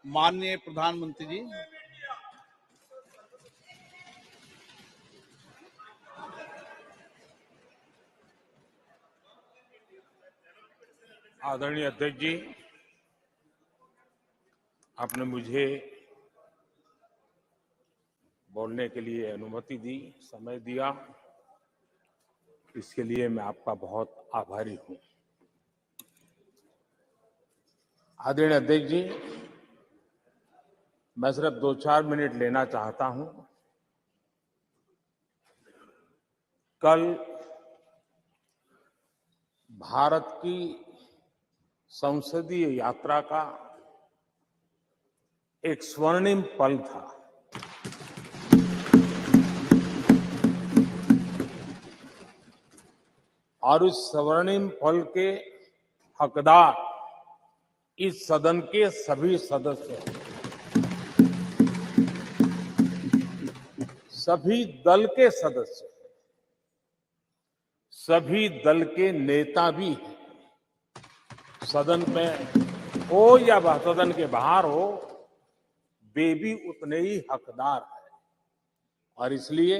माननीय प्रधानमंत्री जी, आदरणीय अध्यक्ष जी, आपने मुझे बोलने के लिए अनुमति दी, समय दिया, इसके लिए मैं आपका बहुत आभारी हूं। आदरणीय अध्यक्ष जी, मैं सिर्फ 2-4 मिनट लेना चाहता हूं। कल भारत की संसदीय यात्रा का एक स्वर्णिम पल था। और उस स्वर्णिम पल के हकदार इस सदन के सभी सदस्य हैं। सभी दल के सदस्य, सभी दल के नेता भी हैं। सदन में हो या सदन के बाहर हो, वे भी उतने ही हकदार हैं। और इसलिए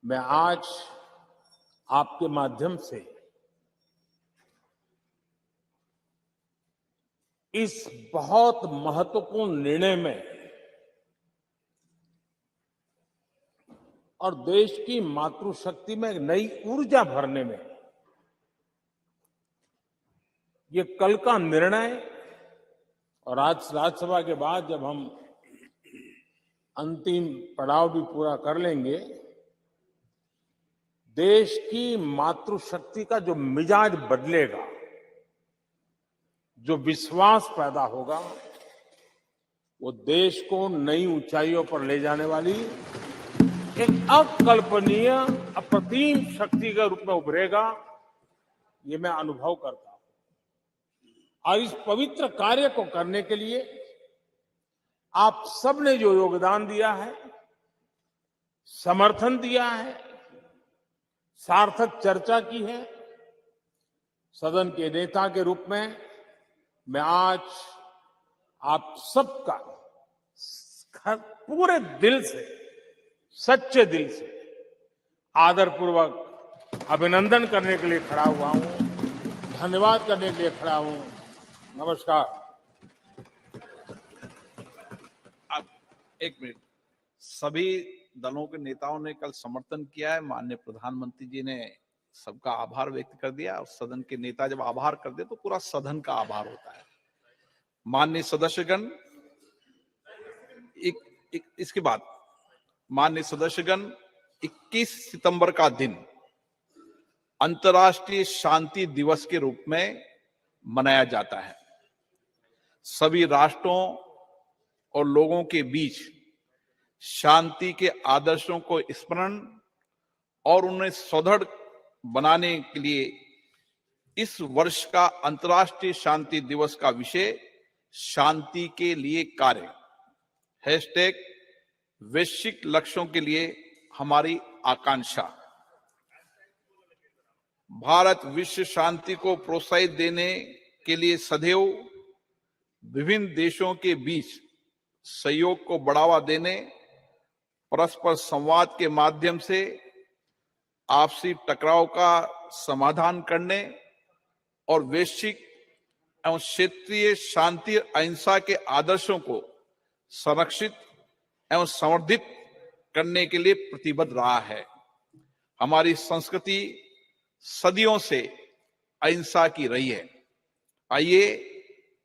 मैं आज आपके माध्यम से इस बहुत महत्वपूर्ण निर्णय में और देश की मातृशक्ति में नई ऊर्जा भरने में ये कल का निर्णय, और आज राज्यसभा के बाद जब हम अंतिम पड़ाव भी पूरा कर लेंगे, देश की मातृशक्ति का जो मिजाज बदलेगा, जो विश्वास पैदा होगा, वो देश को नई ऊंचाइयों पर ले जाने वाली एक अकल्पनीय, अप्रतिम शक्ति के रूप में उभरेगा, ये मैं अनुभव करता हूं। और इस पवित्र कार्य को करने के लिए आप सबने जो योगदान दिया है, समर्थन दिया है, सार्थक चर्चा की है, सदन के नेता के रूप में मैं आज आप सबका पूरे दिल से, सच्चे दिल से आदरपूर्वक अभिनंदन करने के लिए खड़ा हुआ हूं, धन्यवाद करने के लिए खड़ा हूं। नमस्कार। अब एक मिनट, सभी दलों के नेताओं ने कल समर्थन किया है। माननीय प्रधानमंत्री जी ने सबका आभार व्यक्त कर दिया, और सदन के नेता जब आभार कर दे तो पूरा सदन का आभार होता है। माननीय सदस्यगण, इसके बाद माननीय सदस्यगण, 21 सितंबर का दिन अंतर्राष्ट्रीय शांति दिवस के रूप में मनाया जाता है। सभी राष्ट्रों और लोगों के बीच शांति के आदर्शों को स्मरण और उन्हें सुदृढ़ बनाने के लिए इस वर्ष का अंतर्राष्ट्रीय शांति दिवस का विषय शांति के लिए कार्य # वैश्विक लक्ष्यों के लिए हमारी आकांक्षा। भारत विश्व शांति को प्रोत्साहित देने के लिए सदैव विभिन्न देशों के बीच सहयोग को बढ़ावा देने, परस्पर संवाद के माध्यम से आपसी टकराव का समाधान करने और वैश्विक एवं क्षेत्रीय शांति अहिंसा के आदर्शों को संरक्षित एवं संवर्धित करने के लिए प्रतिबद्ध रहा है। हमारी संस्कृति सदियों से अहिंसा की रही है। आइए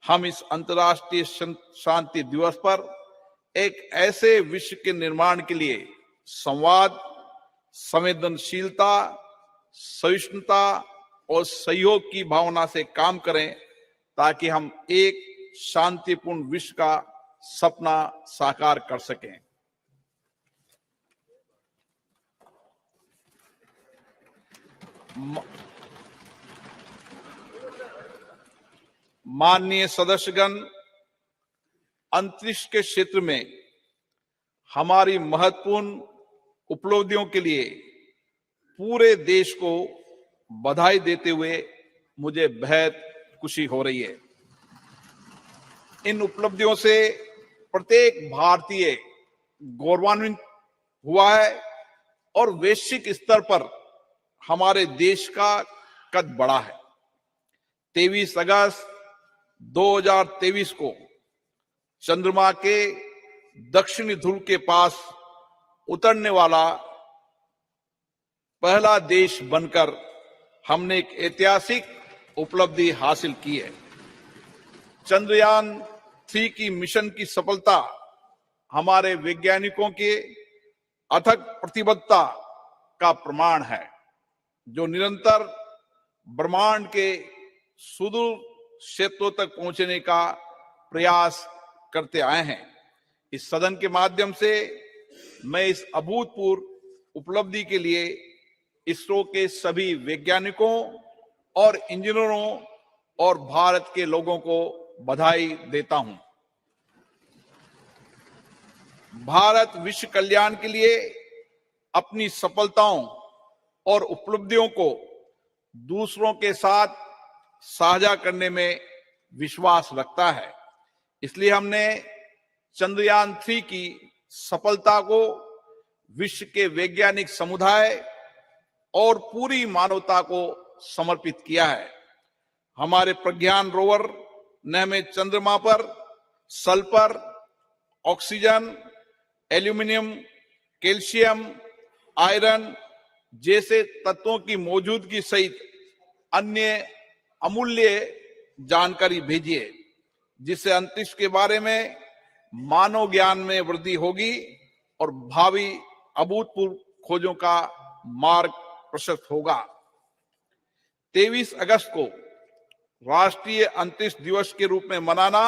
हम इस अंतर्राष्ट्रीय शांति दिवस पर एक ऐसे विश्व के निर्माण के लिए संवाद, संवेदनशीलता, सहिष्णुता और सहयोग की भावना से काम करें, ताकि हम एक शांतिपूर्ण विश्व का सपना साकार कर सकें। माननीय सदस्यगण, अंतरिक्ष के क्षेत्र में हमारी महत्वपूर्ण उपलब्धियों के लिए पूरे देश को बधाई देते हुए मुझे बेहद खुशी हो रही है। इन उपलब्धियों से प्रत्येक भारतीय गौरवान्वित हुआ है और वैश्विक स्तर पर हमारे देश का कद बढ़ा है। 23 अगस्त 2023 को चंद्रमा के दक्षिणी ध्रुव के पास उतरने वाला पहला देश बनकर हमने एक ऐतिहासिक उपलब्धि हासिल की है। चंद्रयान 3 की मिशन की सफलता हमारे वैज्ञानिकों के अथक प्रतिबद्धता का प्रमाण है, जो निरंतर ब्रह्मांड के सुदूर क्षेत्रों तक पहुंचने का प्रयास करते आए हैं। इस सदन के माध्यम से मैं इस अभूतपूर्व उपलब्धि के लिए इसरो के सभी वैज्ञानिकों और इंजीनियरों और भारत के लोगों को बधाई देता हूं। भारत विश्व कल्याण के लिए अपनी सफलताओं और उपलब्धियों को दूसरों के साथ साझा करने में विश्वास रखता है। इसलिए हमने चंद्रयान 3 की सफलता को विश्व के वैज्ञानिक समुदाय और पूरी मानवता को समर्पित किया है। हमारे प्रज्ञान रोवर ने हमें चंद्रमा पर sulphur, oxygen, aluminium, calcium, iron जैसे तत्वों की मौजूदगी सहित अन्य अमूल्य जानकारी भेजी है, जिससे अंतरिक्ष के बारे में मानव ज्ञान में वृद्धि होगी और भावी अभूतपूर्व खोजों का मार्ग प्रशस्त होगा। 23 अगस्त को राष्ट्रीय अंतरिक्ष दिवस के रूप में मनाना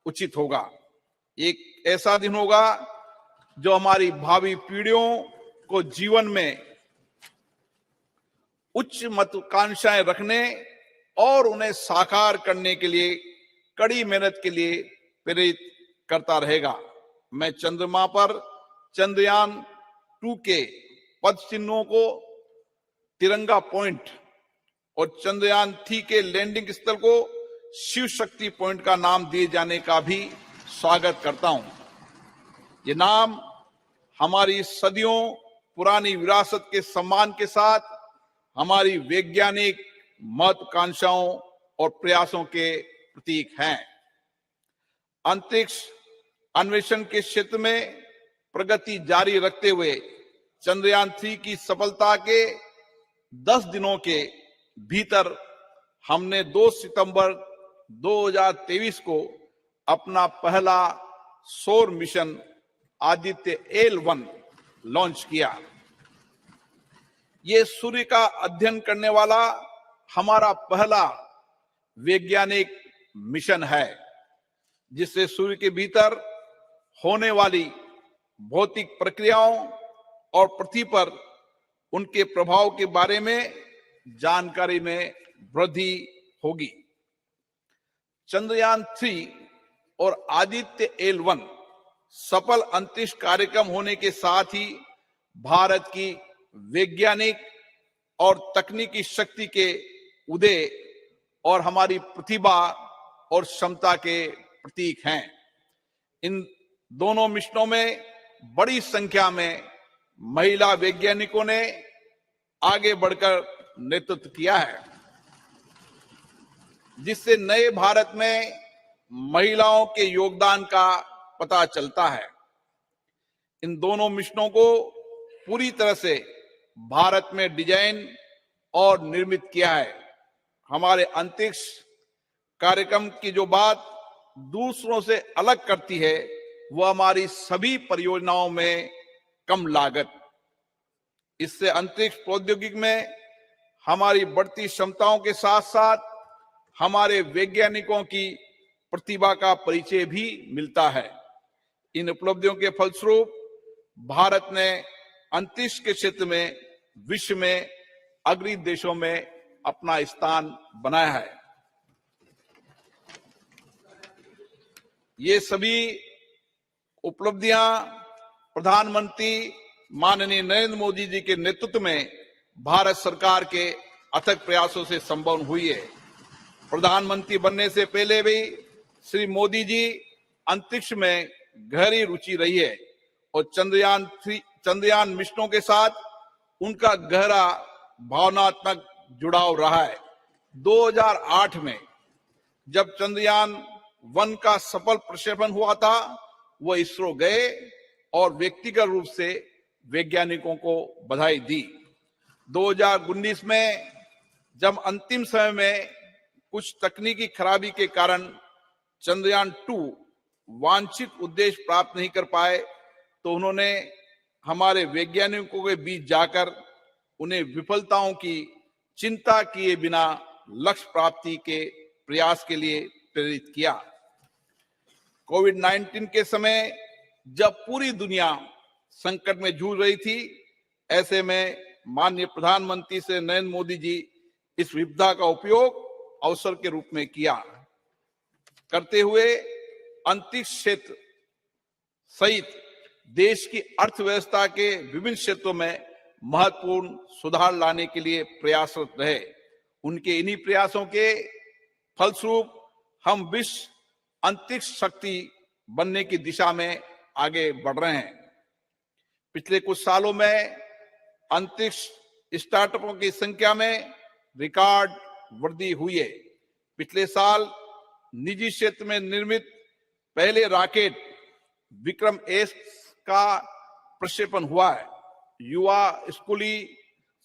उचित होगा। एक ऐसा दिन होगा जो हमारी भावी पीढ़ियों को जीवन में उच्च महत्वाकांक्षाएं रखने और उन्हें साकार करने के लिए कड़ी मेहनत के लिए प्रेरित करता रहेगा। मैं चंद्रमा पर चंद्रयान 2 के पद चिन्हों को तिरंगा पॉइंट और चंद्रयान 3 के लैंडिंग स्थल को शिव शक्ति पॉइंट का नाम दिए जाने का भी स्वागत करता हूं। ये नाम हमारी सदियों पुरानी विरासत के सम्मान के साथ हमारी वैज्ञानिक महत्वाकांक्षाओं और प्रयासों के प्रतीक हैं। अंतरिक्ष अन्वेषण के क्षेत्र में प्रगति जारी रखते हुए चंद्रयान 3 की सफलता के 10 दिनों के भीतर हमने 2 सितंबर 2023 को अपना पहला सौर मिशन आदित्य L1 लॉन्च किया। ये सूर्य का अध्ययन करने वाला हमारा पहला वैज्ञानिक मिशन है, जिससे सूर्य के भीतर होने वाली भौतिक प्रक्रियाओं और पृथ्वी पर उनके प्रभाव के बारे में जानकारी में वृद्धि होगी। चंद्रयान 3 और आदित्य L1 सफल अंतरिक्ष कार्यक्रम होने के साथ ही भारत की वैज्ञानिक और तकनीकी शक्ति के उदय और हमारी प्रतिभा और क्षमता के प्रतीक हैं। इन दोनों मिशनों में बड़ी संख्या में महिला वैज्ञानिकों ने आगे बढ़कर नेतृत्व किया है, जिससे नए भारत में महिलाओं के योगदान का पता चलता है। इन दोनों मिशनों को पूरी तरह से भारत में डिजाइन और निर्मित किया है। हमारे अंतरिक्ष कार्यक्रम की जो बात दूसरों से अलग करती है, वह हमारी सभी परियोजनाओं में कम लागत। इससे अंतरिक्ष प्रौद्योगिकी में हमारी बढ़ती क्षमताओं के साथ साथ हमारे वैज्ञानिकों की प्रतिभा का परिचय भी मिलता है। इन उपलब्धियों के फलस्वरूप भारत ने अंतरिक्ष के क्षेत्र में विश्व में अग्रणी देशों में अपना स्थान बनाया है। ये सभी उपलब्धियां प्रधानमंत्री माननीय नरेंद्र मोदी जी के नेतृत्व में भारत सरकार के अथक प्रयासों से संभव हुई है। प्रधानमंत्री बनने से पहले भी श्री मोदी जी अंतरिक्ष में गहरी रुचि रही है और चंद्रयान मिशनों के साथ उनका गहरा भावनात्मक जुड़ाव रहा है। 2008 में जब चंद्रयान 1 का सफल प्रक्षेपण हुआ था, वो इसरो गए और व्यक्तिगत रूप से वैज्ञानिकों को बधाई दी। 2019 में जब अंतिम समय में कुछ तकनीकी खराबी के कारण चंद्रयान 2 वांछित उद्देश्य प्राप्त नहीं कर पाए, तो उन्होंने हमारे वैज्ञानिकों के बीच जाकर उन्हें विफलताओं की चिंता किए बिना लक्ष्य प्राप्ति के प्रयास के लिए प्रेरित किया। कोविड-19 के समय जब पूरी दुनिया संकट में जूझ रही थी, ऐसे में माननीय प्रधानमंत्री श्री नरेंद्र मोदी जी इस विपदा का उपयोग अवसर के रूप में किया करते हुए अंतरिक्ष क्षेत्र सहित देश की अर्थव्यवस्था के विभिन्न क्षेत्रों में महत्वपूर्ण सुधार लाने के लिए प्रयासरत रहे। उनके इन्हीं प्रयासों के फलस्वरूप हम विश्व अंतरिक्ष शक्ति बनने की दिशा में आगे बढ़ रहे हैं। पिछले कुछ सालों में अंतरिक्ष स्टार्टअपों की संख्या में रिकॉर्ड वृद्धि हुई है। पिछले साल निजी क्षेत्र में निर्मित पहले रॉकेट विक्रम एस का प्रक्षेपण हुआ है। युवा स्कूली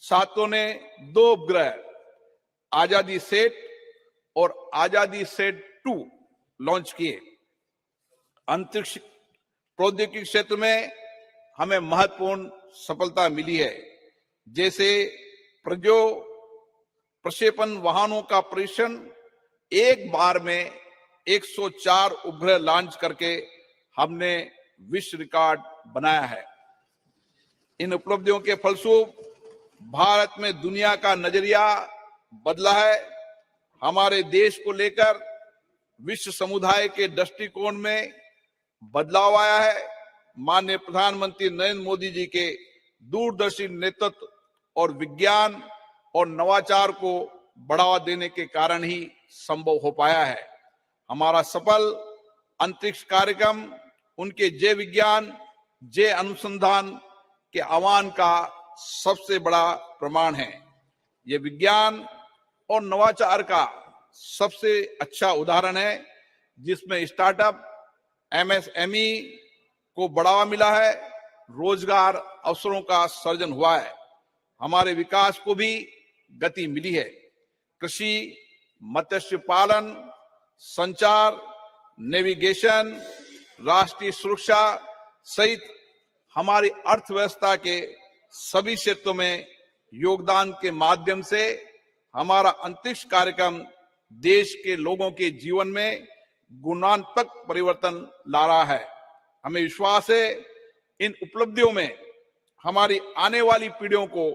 छात्रों ने 2 उपग्रह आजादी सेट और आजादी सेट 2 लॉन्च किए। अंतरिक्ष प्रौद्योगिकी क्षेत्र में हमें महत्वपूर्ण सफलता मिली है, जैसे प्रक्षेपण वाहनों का परीक्षण एक बार में 104 उपग्रह लॉन्च करके हमने विश्व रिकॉर्ड बनाया है। इन उपलब्धियों के फलस्वरूप भारत में दुनिया का नजरिया बदला है। हमारे देश को लेकर विश्व समुदाय के दृष्टिकोण में बदलाव आया है। माननीय प्रधानमंत्री नरेंद्र मोदी जी के दूरदर्शी नेतृत्व और विज्ञान और नवाचार को बढ़ावा देने के कारण ही संभव हो पाया है। हमारा सफल अंतरिक्ष कार्यक्रम उनके जय विज्ञान जय अनुसंधान के आह्वान का सबसे बड़ा प्रमाण है। ये विज्ञान और नवाचार का सबसे अच्छा उदाहरण है, जिसमें स्टार्टअप एमएसएमई को बढ़ावा मिला है, रोजगार अवसरों का सृजन हुआ है, हमारे विकास को भी गति मिली है। कृषि, मत्स्य पालन, संचार, नेविगेशन, राष्ट्रीय सुरक्षा सहित हमारी अर्थव्यवस्था के सभी क्षेत्रों में योगदान के माध्यम से हमारा अंतरिक्ष कार्यक्रम देश के लोगों के जीवन में गुणात्मक परिवर्तन ला रहा है। हमें विश्वास है इन उपलब्धियों में हमारी आने वाली पीढ़ियों को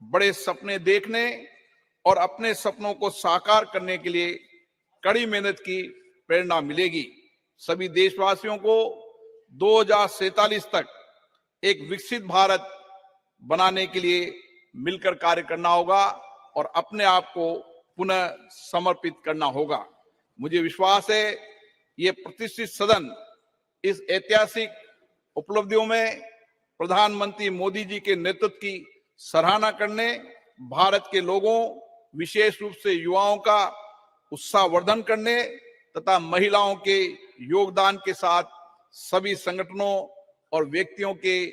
बड़े सपने देखने और अपने सपनों को साकार करने के लिए कड़ी मेहनत की प्रेरणा मिलेगी। सभी देशवासियों को 2047 तक एक विकसित भारत बनाने के लिए मिलकर कार्य करना होगा और अपने आप को पुनः समर्पित करना होगा। मुझे विश्वास है ये प्रतिष्ठित सदन इस ऐतिहासिक उपलब्धियों में प्रधानमंत्री मोदी जी के नेतृत्व की सराहना करने, भारत के लोगों विशेष रूप से युवाओं का उत्साहवर्धन करने तथा महिलाओं के योगदान के साथ सभी संगठनों और व्यक्तियों के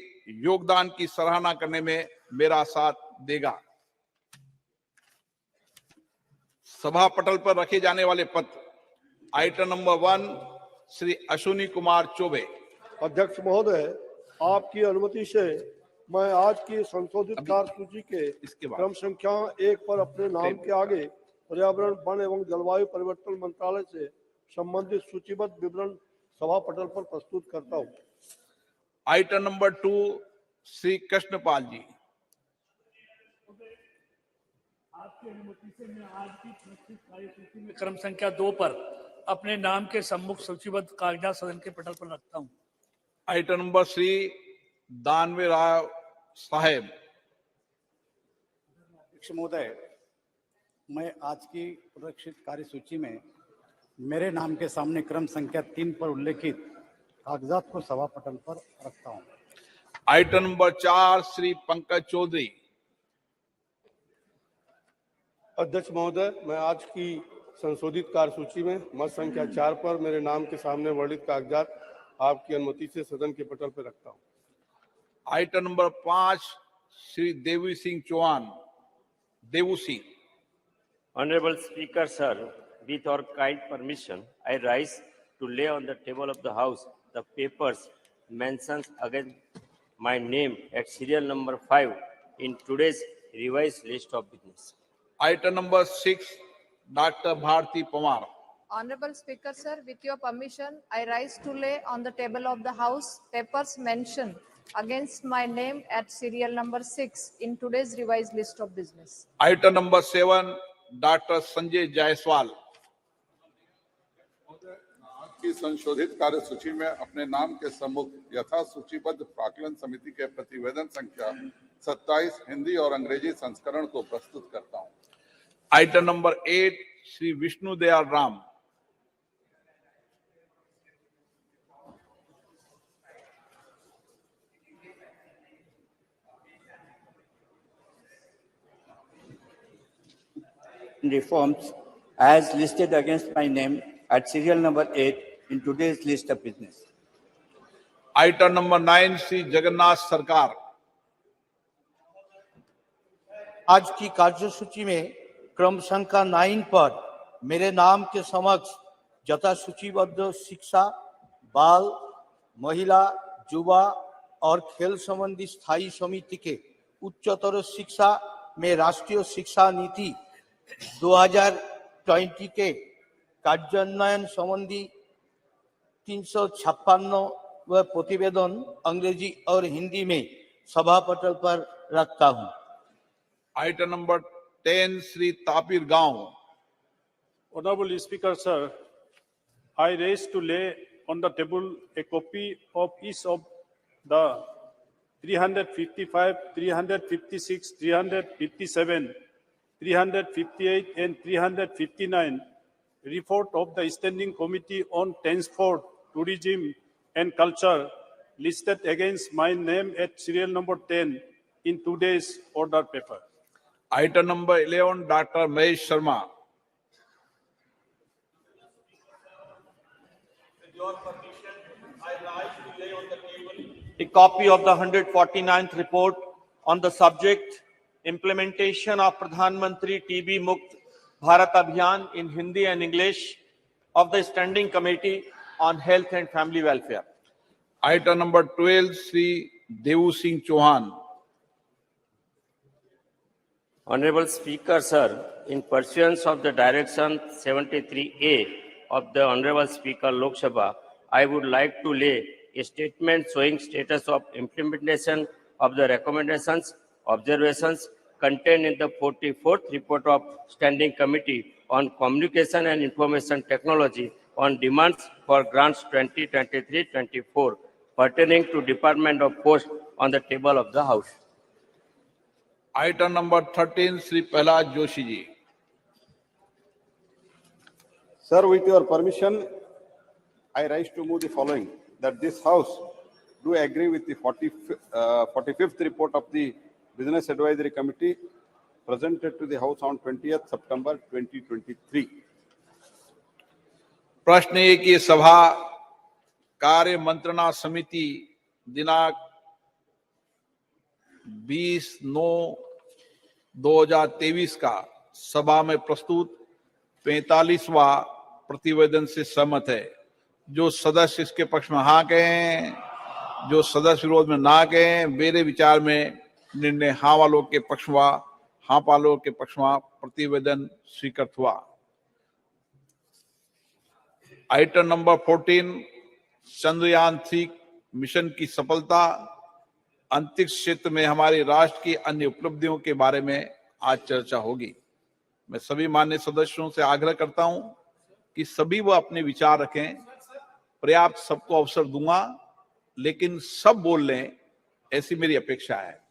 योगदान की सराहना करने में मेरा साथ देगा। सभा पटल पर रखे जाने वाले पत्र। Item number 1 Shri Ashwini Kumar Choubey. अध्यक्ष महोदय, आपकी अनुमति से मैं आज की संशोधित कार्यसूची के क्रम संख्या 1 पर अपने नाम के आगे पर्यावरण, वन एवं जलवायु परिवर्तन मंत्रालय से संबंधित सूचीबद्ध विवरण सभा पटल पर प्रस्तुत करता हूं। आइटम नंबर 2 श्री कृष्णपाल जी। आपकी अनुमति से मैं आज की प्रस्तुत कार्यसूची में क्रम संख्या 2 पर अपने नाम के सम्मुख सूचीबद्ध कागजात सदन के पटल पर रखता हूं। आइटम नंबर श्री दानवे राव साहेब। महोदय, मैं आज की प्रदर्शित कार्यसूची में मेरे नाम के सामने क्रम संख्या 3 पर उल्लेखित कागजात को सभा पटल पर रखता हूं। Item number 4 Shri Pankaj Chaudhary. अध्यक्ष महोदय, मैं आज की संशोधित कार्यसूची में मत संख्या 4 पर मेरे नाम के सामने वर्णित कागजात आपकी अनुमति से सदन के पटल पर रखता हूं। Item number 5 Shri Devi Singh Chauhan. Daewoo Singh. Honorable Speaker, sir, with your kind permission, I rise to lay on the table of the House the papers mentions against my name at serial number 5 in today's revised list of business. Item number 6 doctor Bharati Pawar. Honorable Speaker, sir, with your permission, I rise to lay on the table of the House papers mentioned against my name at serial number 6 in today's revised list of business. Item number 7 doctor Sanjay Jaiswal. आज की संशोधित कार्यसूची में अपने नाम के सम्मुख यथा सूचीबद्ध प्राक्कलन समिति के प्रतिवेदन संख्या 27 हिंदी और अंग्रेजी संस्करण को प्रस्तुत करता हूं। Item number 8 Shri Vishnu Dayal Ram. Reforms as listed against my name at serial number 8 in today's list of business. Item number 9 Shri Jagannath सरकार। आज की कार्यसूची में क्रम संख्या 9 पर मेरे नाम के समक्ष यथा सूचीबद्ध शिक्षा, बाल, महिला, युवा और खेल संबंधी स्थायी समिति के उच्चतर शिक्षा में राष्ट्रीय शिक्षा नीति 2020 के कार्यान्वयन संबंधी 356 व प्रतिवेदन अंग्रेजी और हिंदी में सभा पटल पर रखता हूं। आइटम नंबर 10 श्री तापिर गांव। Honorable Speaker, sir, I raise to lay on the table a copy of each of the 355, 356, 357, 358 and 359 report of the Standing Committee on Transport, Tourism and Culture listed against my name at serial number 10 in today's order paper. Item number 11 doctor Mahesh Sharma. With your permission, I rise to lay on the table a copy of the 149th report on the subject implementation of Pradhan Mantri TB Mukt Bharat Abhiyan in Hindi and English of the Standing Committee on Health and Family Welfare. Item number 12 Shri Devu Singh Chauhan. Honorable Speaker, sir, in pursuance of the Direction 73A of the Honorable Speaker Lok Sabha, I would like to lay a statement showing status of implementation of the recommendations, observations contained in the 44th report of Standing Committee on Communication and Information Technology on demands for grants 2023-24 pertaining to Department of Post on the table of the House. Item number 13 Shri Pralhad Joshi ji. Sir, with your permission, I rise to move the following, that this House do agree with the 45th report of the Business Advisory Committee presented to the House on 20th September 2023. प्रश्न है कि सभा कार्य मंत्रणा समिति दिनांक 20/9/2023 का सभा में प्रस्तुत 45वां प्रतिवेदन से सहमत है। जो सदस्य इसके पक्ष में हाँ कहें, जो सदस्य विरोध में ना कहें, मेरे विचार में निर्णय हाँ वालों के पक्ष में, हाँ वालों के पक्ष में प्रतिवेदन स्वीकृत हुआ। आइटम नंबर 14 चंद्रयान 3 मिशन की सफलता, अंतरिक्ष क्षेत्र में हमारे राष्ट्र की अन्य उपलब्धियों के बारे में आज चर्चा होगी। मैं सभी माननीय सदस्यों से आग्रह करता हूं कि सभी वो अपने विचार रखें। पर्याप्त सबको अवसर दूंगा, लेकिन सब बोल लें, ऐसी मेरी अपेक्षा है।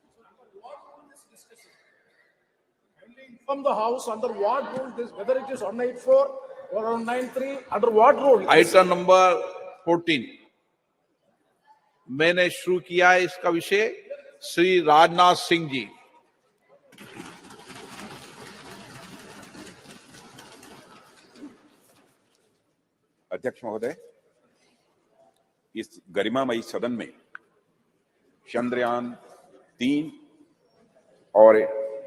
From the House under what rule this, whether it is 184 493 under what rule? Item number 14 मैंने शुरू किया है। इसका विषय श्री राजनाथ सिंह जी। अध्यक्ष महोदय, इस गरिमामयी सदन में चंद्रयान 3 और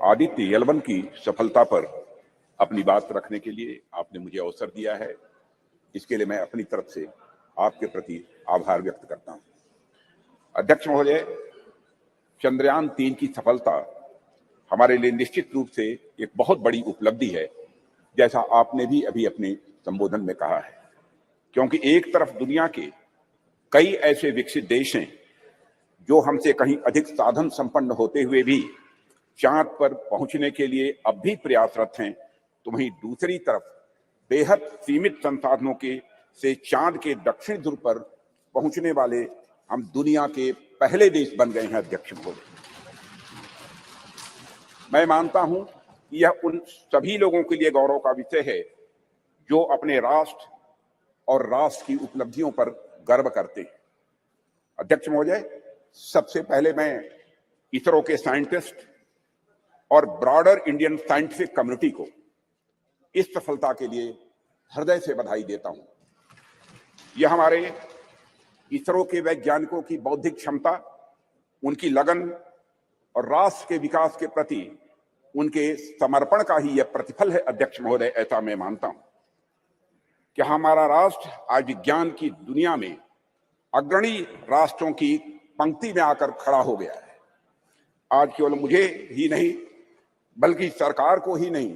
आदित्य L1 की सफलता पर अपनी बात रखने के लिए आपने मुझे अवसर दिया है। इसके लिए मैं अपनी तरफ से आपके प्रति आभार व्यक्त करता हूं। अध्यक्ष महोदय, चंद्रयान 3 की सफलता हमारे लिए निश्चित रूप से एक बहुत बड़ी उपलब्धि है, जैसा आपने भी अभी अपने संबोधन में कहा है, क्योंकि एक तरफ दुनिया के कई ऐसे विकसित देश हैं जो हमसे कहीं अधिक साधन संपन्न होते हुए भी चांद पर पहुंचने के लिए अब भी प्रयासरत हैं, तो वहीं दूसरी तरफ बेहद सीमित संसाधनों के से चांद के दक्षिण ध्रुव पर पहुंचने वाले हम दुनिया के पहले देश बन गए हैं। अध्यक्ष महोदय, मैं मानता हूं कि यह उन सभी लोगों के लिए गौरव का विषय है जो अपने राष्ट्र और राष्ट्र की उपलब्धियों पर गर्व करते हैं। अध्यक्ष महोदय, सबसे पहले मैं इसरो के साइंटिस्ट और ब्रॉडर इंडियन साइंटिफिक कम्युनिटी को इस सफलता के लिए हृदय से बधाई देता हूं। यह हमारे इसरो के वैज्ञानिकों की बौद्धिक क्षमता, उनकी लगन और राष्ट्र के विकास के प्रति उनके समर्पण का ही यह प्रतिफल है। अध्यक्ष महोदय, ऐसा मैं मानता हूं कि हमारा राष्ट्र आज विज्ञान की दुनिया में अग्रणी राष्ट्रों की पंक्ति में आकर खड़ा हो गया है। आज केवल मुझे ही नहीं, बल्कि सरकार को ही नहीं,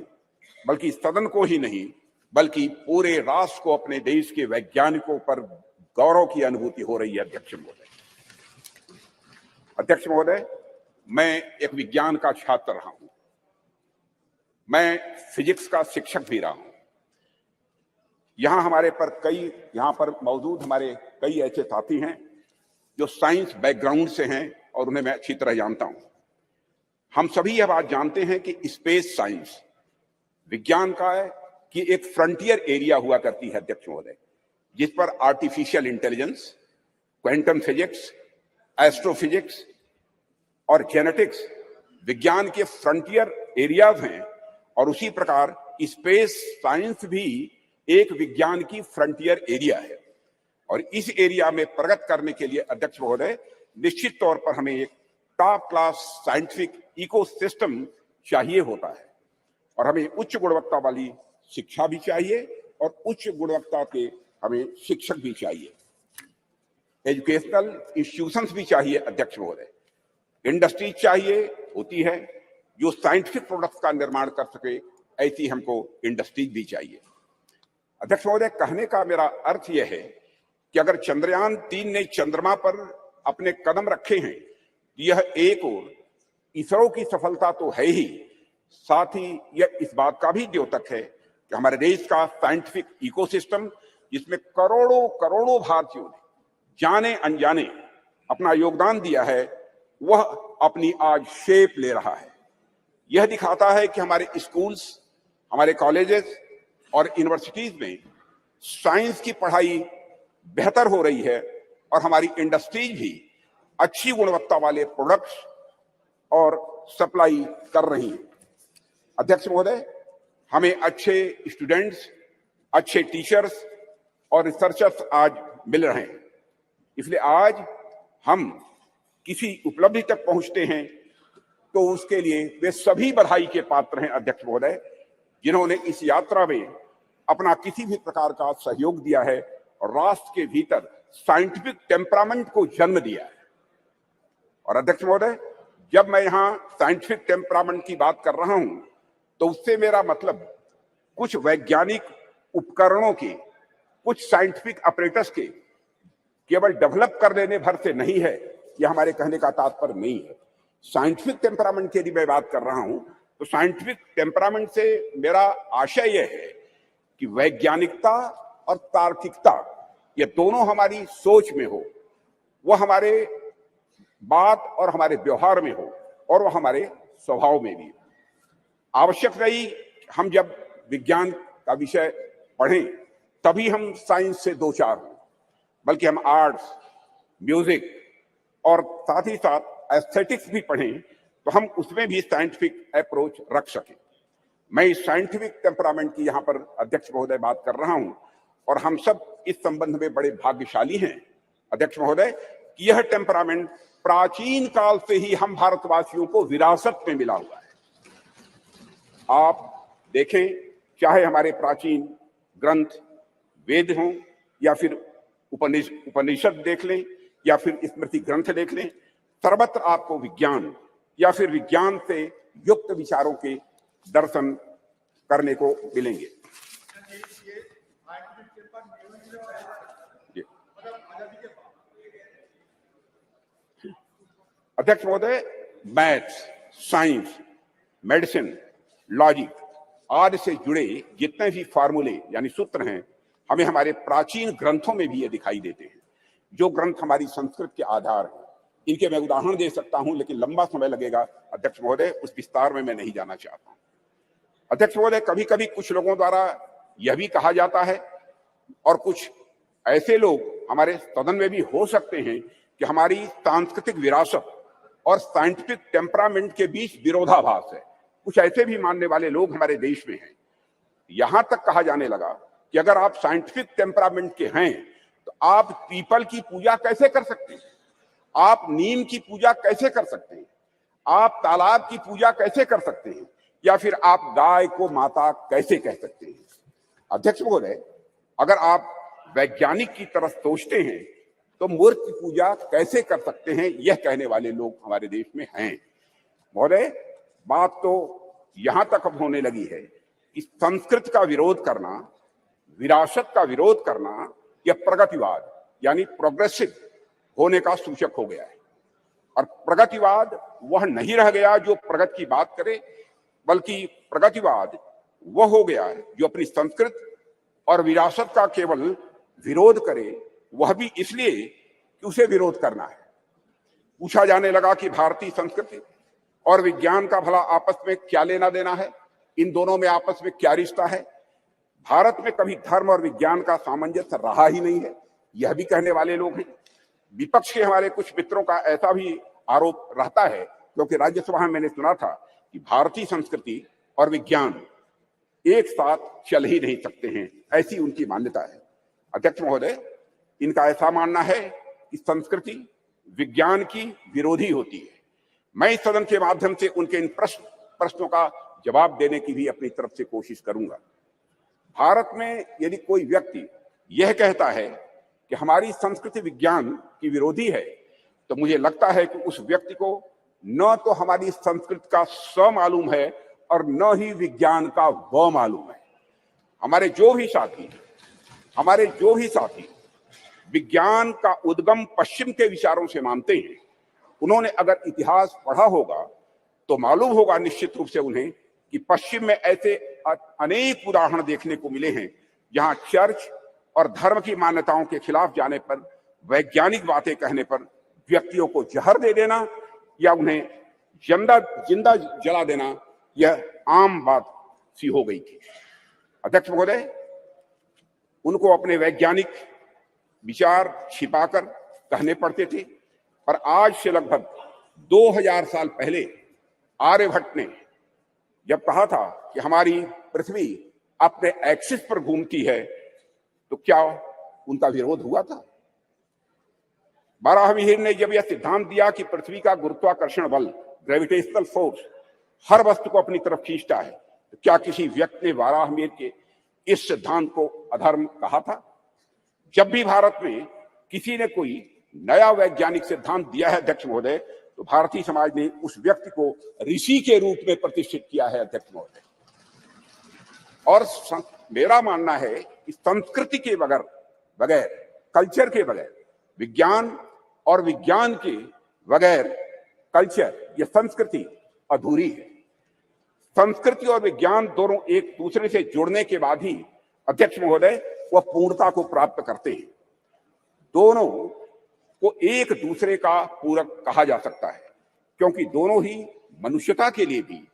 बल्कि सदन को ही नहीं, बल्कि पूरे राष्ट्र को अपने देश के वैज्ञानिकों पर गौरव की अनुभूति हो रही है। अध्यक्ष महोदय, मैं एक विज्ञान का छात्र रहा हूं, मैं फिजिक्स का शिक्षक भी रहा हूं। यहां पर मौजूद हमारे कई ऐसे साथी हैं जो साइंस बैकग्राउंड से हैं और उन्हें मैं अच्छी तरह जानता हूं। हम सभी यह बात जानते हैं कि स्पेस साइंस विज्ञान का है कि एक फ्रंटियर एरिया हुआ करती है। अध्यक्ष महोदय, जिस पर artificial intelligence, quantum physics, astrophysics और जेनेटिक्स विज्ञान के फ्रंटियर एरियाज हैं, और उसी प्रकार स्पेस साइंस भी एक विज्ञान की फ्रंटियर एरिया है। और इस एरिया में प्रगति करने के लिए अध्यक्ष महोदय, निश्चित तौर पर हमें एक टॉप क्लास साइंटिफिक इकोसिस्टम चाहिए होता है, और हमें उच्च गुणवत्ता वाली शिक्षा भी चाहिए और उच्च गुणवत्ता के हमें शिक्षक भी चाहिए, एजुकेशनल इंस्टीट्यूशंस भी चाहिए। अध्यक्ष महोदय, इंडस्ट्री चाहिए होती है जो साइंटिफिक प्रोडक्ट्स का निर्माण कर सके, ऐसी हमको इंडस्ट्रीज भी चाहिए। अध्यक्ष महोदय, कहने का मेरा अर्थ यह है कि अगर चंद्रयान 3 ने चंद्रमा पर अपने कदम रखे हैं, यह एक और इसरो की सफलता तो है ही, साथ ही यह इस बात का भी द्योतक है कि हमारे देश का साइंटिफिक इकोसिस्टम, जिसमें करोड़ों करोड़ों भारतीयों ने जाने अनजाने अपना योगदान दिया है, वह अपनी आज शेप ले रहा है। यह दिखाता है कि हमारे स्कूल्स, हमारे कॉलेजेस और यूनिवर्सिटीज में साइंस की पढ़ाई बेहतर हो रही है, और हमारी इंडस्ट्रीज भी अच्छी गुणवत्ता वाले प्रोडक्ट्स और सप्लाई कर रही है। अध्यक्ष महोदय, हमें अच्छे स्टूडेंट्स, अच्छे टीचर्स और रिसर्चर्स आज मिल रहे हैं, इसलिए आज हम किसी उपलब्धि तक पहुंचते हैं तो उसके लिए वे सभी बधाई के पात्र हैं। अध्यक्ष महोदय, जिन्होंने इस यात्रा में अपना किसी भी प्रकार का सहयोग दिया है और राष्ट्र के भीतर साइंटिफिक टेम्परामेंट को जन्म दिया है। और अध्यक्ष महोदय, जब मैं यहां साइंटिफिक टेम्परामेंट की बात कर रहा हूं, तो उससे मेरा मतलब कुछ वैज्ञानिक उपकरणों के, कुछ साइंटिफिक अपरेटस के केवल डेवलप कर लेने भर से नहीं है, यह हमारे कहने का तात्पर्य नहीं है। साइंटिफिक टेम्परामेंट की यदि मैं बात कर रहा हूं, तो साइंटिफिक टेम्परामेंट से मेरा आशय यह है कि वैज्ञानिकता और तार्किकता, ये दोनों हमारी सोच में हो, वह हमारे बात और हमारे व्यवहार में हो, और वह हमारे स्वभाव में भी। आवश्यक नहीं हम जब विज्ञान का विषय पढ़ें तभी हम साइंस से दो चार हों, बल्कि हम आर्ट्स, म्यूजिक और साथ ही साथ एस्थेटिक्स भी पढ़ें तो हम उसमें भी साइंटिफिक अप्रोच रख सकें। मैं इस साइंटिफिक टेम्परामेंट की यहाँ पर अध्यक्ष महोदय बात कर रहा हूं और हम सब इस संबंध में बड़े भाग्यशाली हैं अध्यक्ष महोदय कि यह टेम्परामेंट प्राचीन काल से ही हम भारतवासियों को विरासत में मिला हुआ है। आप देखें, चाहे हमारे प्राचीन ग्रंथ वेद हों या फिर उपनिषद देख लें या फिर स्मृति ग्रंथ देख लें, सर्वत्र आपको विज्ञान या फिर विज्ञान से युक्त विचारों के दर्शन करने को मिलेंगे। अध्यक्ष महोदय, मैथ्स, साइंस, मेडिसिन, लॉजिक आदि से जुड़े जितने भी फार्मूले यानी सूत्र हैं, हमें हमारे प्राचीन ग्रंथों में भी ये दिखाई देते हैं, जो ग्रंथ हमारी संस्कृत के आधार हैं। इनके मैं उदाहरण दे सकता हूं, लेकिन लंबा समय लगेगा अध्यक्ष महोदय, उस विस्तार में मैं नहीं जाना चाहता हूं। अध्यक्ष महोदय, कभी कभी कुछ लोगों द्वारा यह भी कहा जाता है और कुछ ऐसे लोग हमारे सदन में भी हो सकते हैं कि हमारी सांस्कृतिक विरासत और साइंटिफिक टेम्परामेंट के बीच विरोधाभास है। कुछ ऐसे भी मानने वाले लोग हमारे देश में हैं। यहां तक कहा जाने लगा कि अगर आप साइंटिफिक टेम्परामेंट के हैं तो आप पीपल की पूजा कैसे कर सकते हैं, आप नीम की पूजा कैसे कर सकते हैं, आप तालाब की पूजा कैसे कर सकते हैं, या फिर आप गाय को माता कैसे कह सकते हैं। अध्यक्ष महोदय, अगर आप वैज्ञानिक की तरफ सोचते हैं तो मूर्ति पूजा कैसे कर सकते हैं, यह कहने वाले लोग हमारे देश में हैं। महोदय, बात तो यहां तक अब होने लगी है कि संस्कृत का विरोध करना, विरासत का विरोध करना, यह प्रगतिवाद यानी प्रोग्रेसिव होने का सूचक हो गया है। और प्रगतिवाद वह नहीं रह गया जो प्रगति की बात करे, बल्कि प्रगतिवाद वह हो गया जो अपनी संस्कृत और विरासत का केवल विरोध करे, वह भी इसलिए कि उसे विरोध करना है। पूछा जाने लगा कि भारतीय संस्कृति और विज्ञान का भला आपस में क्या लेना देना है, इन दोनों में आपस में क्या रिश्ता है। भारत में कभी धर्म और विज्ञान का सामंजस्य रहा ही नहीं है, यह भी कहने वाले लोग हैं। विपक्ष के हमारे कुछ मित्रों का ऐसा भी आरोप रहता है, क्योंकि राज्यसभा में मैंने सुना था कि भारतीय संस्कृति और विज्ञान एक साथ चल ही नहीं सकते हैं, ऐसी उनकी मान्यता है। अध्यक्ष महोदय, इनका ऐसा मानना है कि संस्कृति विज्ञान की विरोधी होती है। मैं इस सदन के माध्यम से उनके इन प्रश्नों का जवाब देने की भी अपनी तरफ से कोशिश करूंगा। भारत में यदि कोई व्यक्ति यह कहता है कि हमारी संस्कृति विज्ञान की विरोधी है, तो मुझे लगता है कि उस व्यक्ति को न तो हमारी संस्कृति का स मालूम है और न ही विज्ञान का व मालूम है। हमारे जो भी साथी विज्ञान का उद्गम पश्चिम के विचारों से मानते हैं, उन्होंने अगर इतिहास पढ़ा होगा तो मालूम होगा निश्चित रूप से उन्हें कि पश्चिम में ऐसे अनेक उदाहरण देखने को मिले हैं जहां चर्च और धर्म की मान्यताओं के खिलाफ जाने पर, वैज्ञानिक बातें कहने पर व्यक्तियों को जहर दे देना या उन्हें जिंदा जला देना यह आम बात सी हो गई थी। अध्यक्ष महोदय, उनको अपने वैज्ञानिक विचार छिपाकर कहने पड़ते थे, पर आज से लगभग 2000 साल पहले आर्यभट्ट ने जब कहा था कि हमारी पृथ्वी अपने एक्सिस पर घूमती है, तो क्या उनका विरोध हुआ था? बाराहमीर ने जब यह सिद्धांत दिया कि पृथ्वी का गुरुत्वाकर्षण बल, ग्रेविटेशनल फोर्स, हर वस्तु को अपनी तरफ खींचता है, तो क्या किसी व्यक्ति ने बाराहमीर के इस सिद्धांत को अधर्म कहा था? जब भी भारत में किसी ने कोई नया वैज्ञानिक सिद्धांत दिया है अध्यक्ष महोदय, तो भारतीय समाज ने उस व्यक्ति को ऋषि के रूप में प्रतिष्ठित किया है अध्यक्ष महोदय। और मेरा मानना है कि संस्कृति के बगैर कल्चर के बगैर, विज्ञान और विज्ञान के बगैर कल्चर या संस्कृति अधूरी है। संस्कृति और विज्ञान दोनों एक दूसरे से जुड़ने के बाद ही अध्यक्ष महोदय वह पूर्णता को प्राप्त करते हैं। दोनों को एक दूसरे का पूरक कहा जा सकता है, क्योंकि दोनों ही मनुष्यता के लिए भी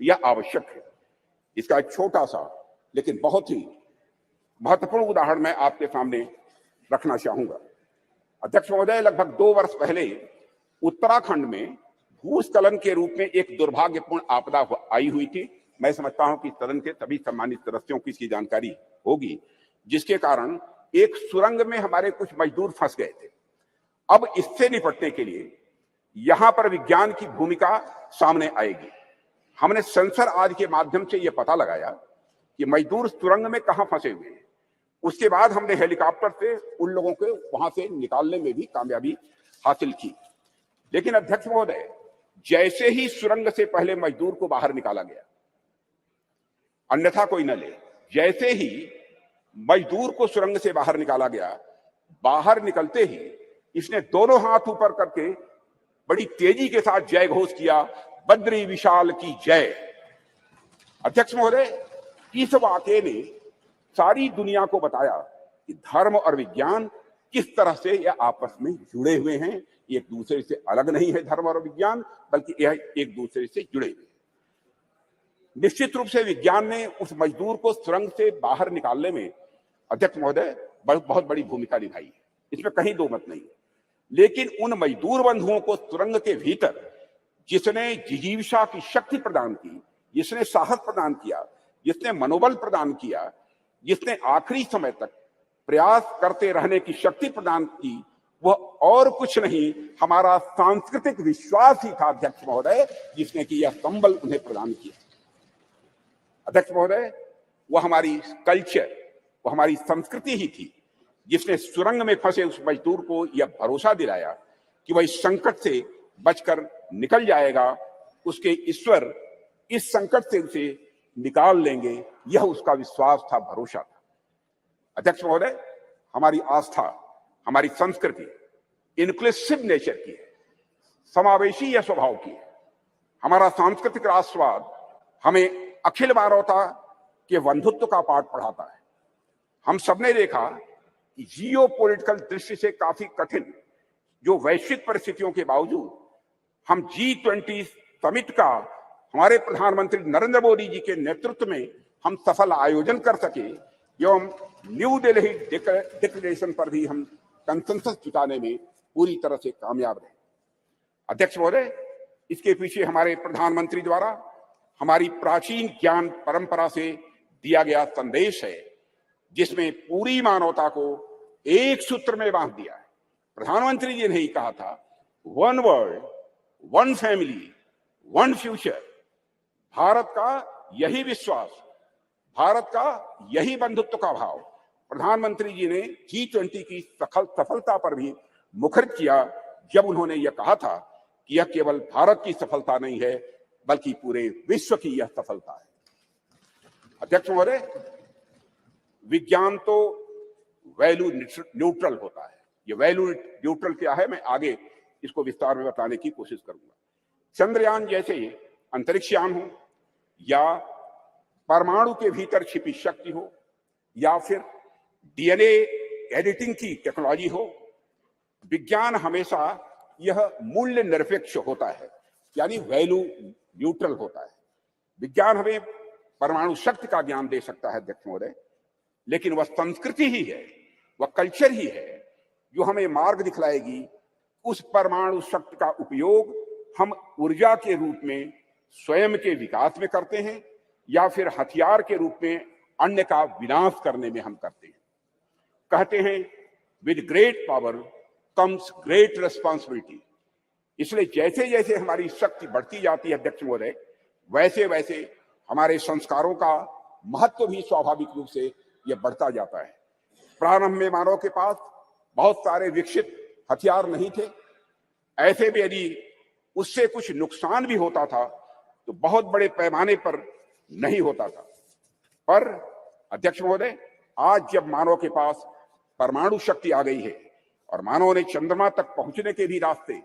यह आवश्यक है। इसका एक छोटा सा लेकिन बहुत ही महत्वपूर्ण उदाहरण मैं आपके सामने रखना चाहूंगा। अध्यक्ष महोदय, लगभग 2 वर्ष पहले उत्तराखंड में भूस्खलन के रूप में एक दुर्भाग्यपूर्ण आपदा आई हुई थी। मैं समझता हूं कि सदन के सभी सम्मानित सदस्यों की इसकी जानकारी होगी, जिसके कारण एक सुरंग में हमारे कुछ मजदूर फंस गए थे। अब इससे निपटने के लिए यहां पर विज्ञान की भूमिका सामने आएगी। हमने सेंसर आदि के माध्यम से यह पता लगाया कि मजदूर सुरंग में कहां फंसे हुए हैं। उसके बाद हमने हेलीकॉप्टर से उन लोगों को वहां से निकालने में भी कामयाबी हासिल की। लेकिन अध्यक्ष महोदय, जैसे ही सुरंग से पहले मजदूर को बाहर निकाला गया, अन्यथा कोई न ले, जैसे ही मजदूर को सुरंग से बाहर निकाला गया, बाहर निकलते ही इसने दोनों हाथ ऊपर करके बड़ी तेजी के साथ जय घोष किया, बद्री विशाल की जय। अध्यक्ष महोदय, इस वाकये ने सारी दुनिया को बताया कि धर्म और विज्ञान किस तरह से यह आपस में जुड़े हुए हैं। एक दूसरे से अलग नहीं है धर्म और विज्ञान, बल्कि यह एक दूसरे से जुड़े हुए हैं। निश्चित रूप से विज्ञान ने उस मजदूर को सुरंग से बाहर निकालने में, अध्यक्ष महोदय, बहुत बड़ी भूमिका निभाई है, इसमें कहीं दो मत नहीं। लेकिन उन मजदूर बंधुओं को सुरंग के भीतर जिसने जिजीविषा की शक्ति प्रदान की, जिसने साहस प्रदान किया, जिसने मनोबल प्रदान किया, जिसने आखिरी समय तक प्रयास करते रहने की शक्ति प्रदान की, वह और कुछ नहीं, हमारा सांस्कृतिक विश्वास ही था अध्यक्ष महोदय, जिसने कि यह संबल उन्हें प्रदान किया। अध्यक्ष महोदय, वह हमारी कल्चर, वह हमारी संस्कृति ही थी जिसने सुरंग में फंसे उस मजदूर को यह भरोसा दिलाया कि वह इस संकट से बचकर निकल जाएगा, उसके ईश्वर इस संकट से उसे निकाल लेंगे, यह उसका विश्वास था, भरोसा था। अध्यक्ष महोदय, हमारी आस्था, हमारी संस्कृति इंक्लूसिव नेचर की है, समावेशी यह स्वभाव की है। हमारा सांस्कृतिक राष्ट्रवाद हमें अखिल मानवता के बंधुत्व का पाठ पढ़ाता है। हम सबने देखा कि जियो पॉलिटिकल दृष्टि से काफी कठिन जो वैश्विक परिस्थितियों के बावजूद हम G20 समिट का हमारे प्रधानमंत्री नरेंद्र मोदी जी के नेतृत्व में हम सफल आयोजन कर सके, एवं न्यू दिल्ली डिक्लेरेशन पर भी हम कंसेंसस जुटाने में पूरी तरह से कामयाब रहे। अध्यक्ष महोदय, इसके पीछे हमारे प्रधानमंत्री द्वारा हमारी प्राचीन ज्ञान परंपरा से दिया गया संदेश है, जिसमें पूरी मानवता को एक सूत्र में बांध दिया है। प्रधानमंत्री जी ने ही कहा था, one world, one family, one future. Bharat का यही विश्वास, भारत का यही बंधुत्व का भाव प्रधानमंत्री जी ने G20 की सफलता पर भी मुखरित किया, जब उन्होंने यह कहा था कि यह केवल भारत की सफलता नहीं है, बल्कि पूरे विश्व की यह सफलता है। अध्यक्ष महोदय, विज्ञान तो वैल्यू न्यूट्रल होता है। ये वैल्यू न्यूट्रल क्या है, मैं आगे इसको विस्तार में बताने की कोशिश करूंगा। चंद्रयान जैसे अंतरिक्ष यान हो, या परमाणु के भीतर छिपी शक्ति हो, या फिर DNA एडिटिंग की टेक्नोलॉजी हो, विज्ञान हमेशा यह मूल्य निरपेक्ष होता है, यानी वैल्यू न्यूट्रल होता है। विज्ञान हमें परमाणु शक्ति का ज्ञान दे सकता है अध्यक्ष महोदय, लेकिन वह संस्कृति ही है, वह कल्चर ही है जो हमें मार्ग दिखलाएगी उस परमाणु शक्ति का उपयोग हम ऊर्जा के रूप में स्वयं के विकास में करते हैं, या फिर हथियार के रूप में अन्य का विनाश करने में हम करते हैं। कहते हैं, with great power comes great responsibility. इसलिए जैसे जैसे हमारी शक्ति बढ़ती जाती है अध्यक्ष महोदय, वैसे वैसे हमारे संस्कारों का महत्व भी स्वाभाविक रूप से यह बढ़ता जाता है। प्रारंभ में मानव के पास बहुत सारे विकसित हथियार नहीं थे, ऐसे में यदि उससे कुछ नुकसान भी होता था तो बहुत बड़े पैमाने पर नहीं होता था। पर अध्यक्ष महोदय, आज जब मानव के पास परमाणु शक्ति आ गई है और मानव ने चंद्रमा तक पहुंचने के भी रास्ते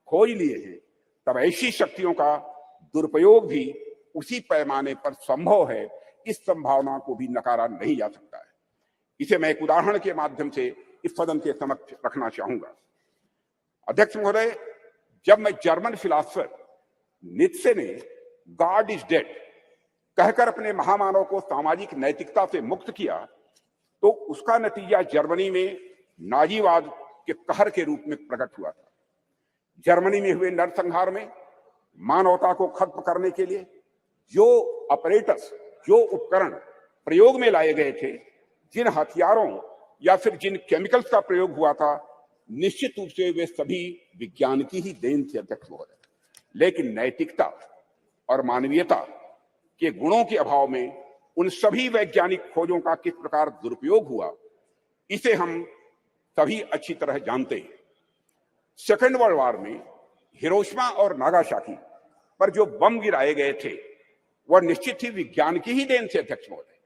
खोज लिए हैं, तब ऐसी शक्तियों का दुरुपयोग भी उसी पैमाने पर संभव है। इस संभावना को भी नकारा नहीं जा सकता है। इसे मैं एक उदाहरण के माध्यम से इस सदन के समक्ष रखना चाहूंगा। अध्यक्ष महोदय, जब मैं जर्मन फिलॉसफर नीत्शे ने गॉड इज डेड कहकर अपने महामानव को सामाजिक नैतिकता से मुक्त किया, तो उसका नतीजा जर्मनी में नाजीवाद के कहर के रूप में प्रकट हुआ था। जर्मनी में हुए नरसंहार में मानवता को खत्म करने के लिए जो अपरेटस, जो उपकरण प्रयोग में लाए गए थे, जिन हथियारों या फिर जिन केमिकल्स का प्रयोग हुआ था, निश्चित रूप से वे सभी विज्ञान की ही देन थे अध्यक्ष महोदय। लेकिन नैतिकता और मानवीयता के गुणों के अभाव में उन सभी वैज्ञानिक खोजों का किस प्रकार दुरुपयोग हुआ, इसे हम सभी अच्छी तरह जानते हैं। सेकेंड वर्ल्ड वॉर में हिरोशिमा और नागासाकी पर जो बम गिराए गए थे, वह निश्चित ही विज्ञान की ही देन थे अध्यक्ष महोदय।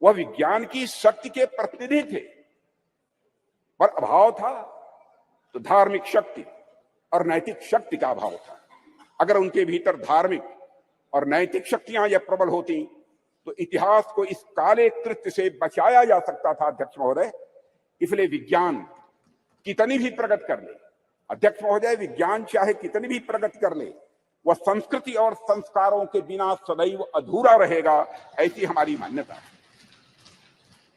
वह विज्ञान की शक्ति के प्रतिनिधि थे, पर अभाव था तो धार्मिक शक्ति और नैतिक शक्ति का अभाव था। अगर उनके भीतर धार्मिक और नैतिक शक्तियां यह प्रबल होती तो इतिहास को इस काले कृत्य से बचाया जा सकता था अध्यक्ष महोदय। इसलिए विज्ञान कितनी भी प्रगति कर ले अध्यक्ष महोदय, विज्ञान चाहे कितनी भी प्रगति कर ले, वह संस्कृति और संस्कारों के बिना सदैव अधूरा रहेगा, ऐसी हमारी मान्यता है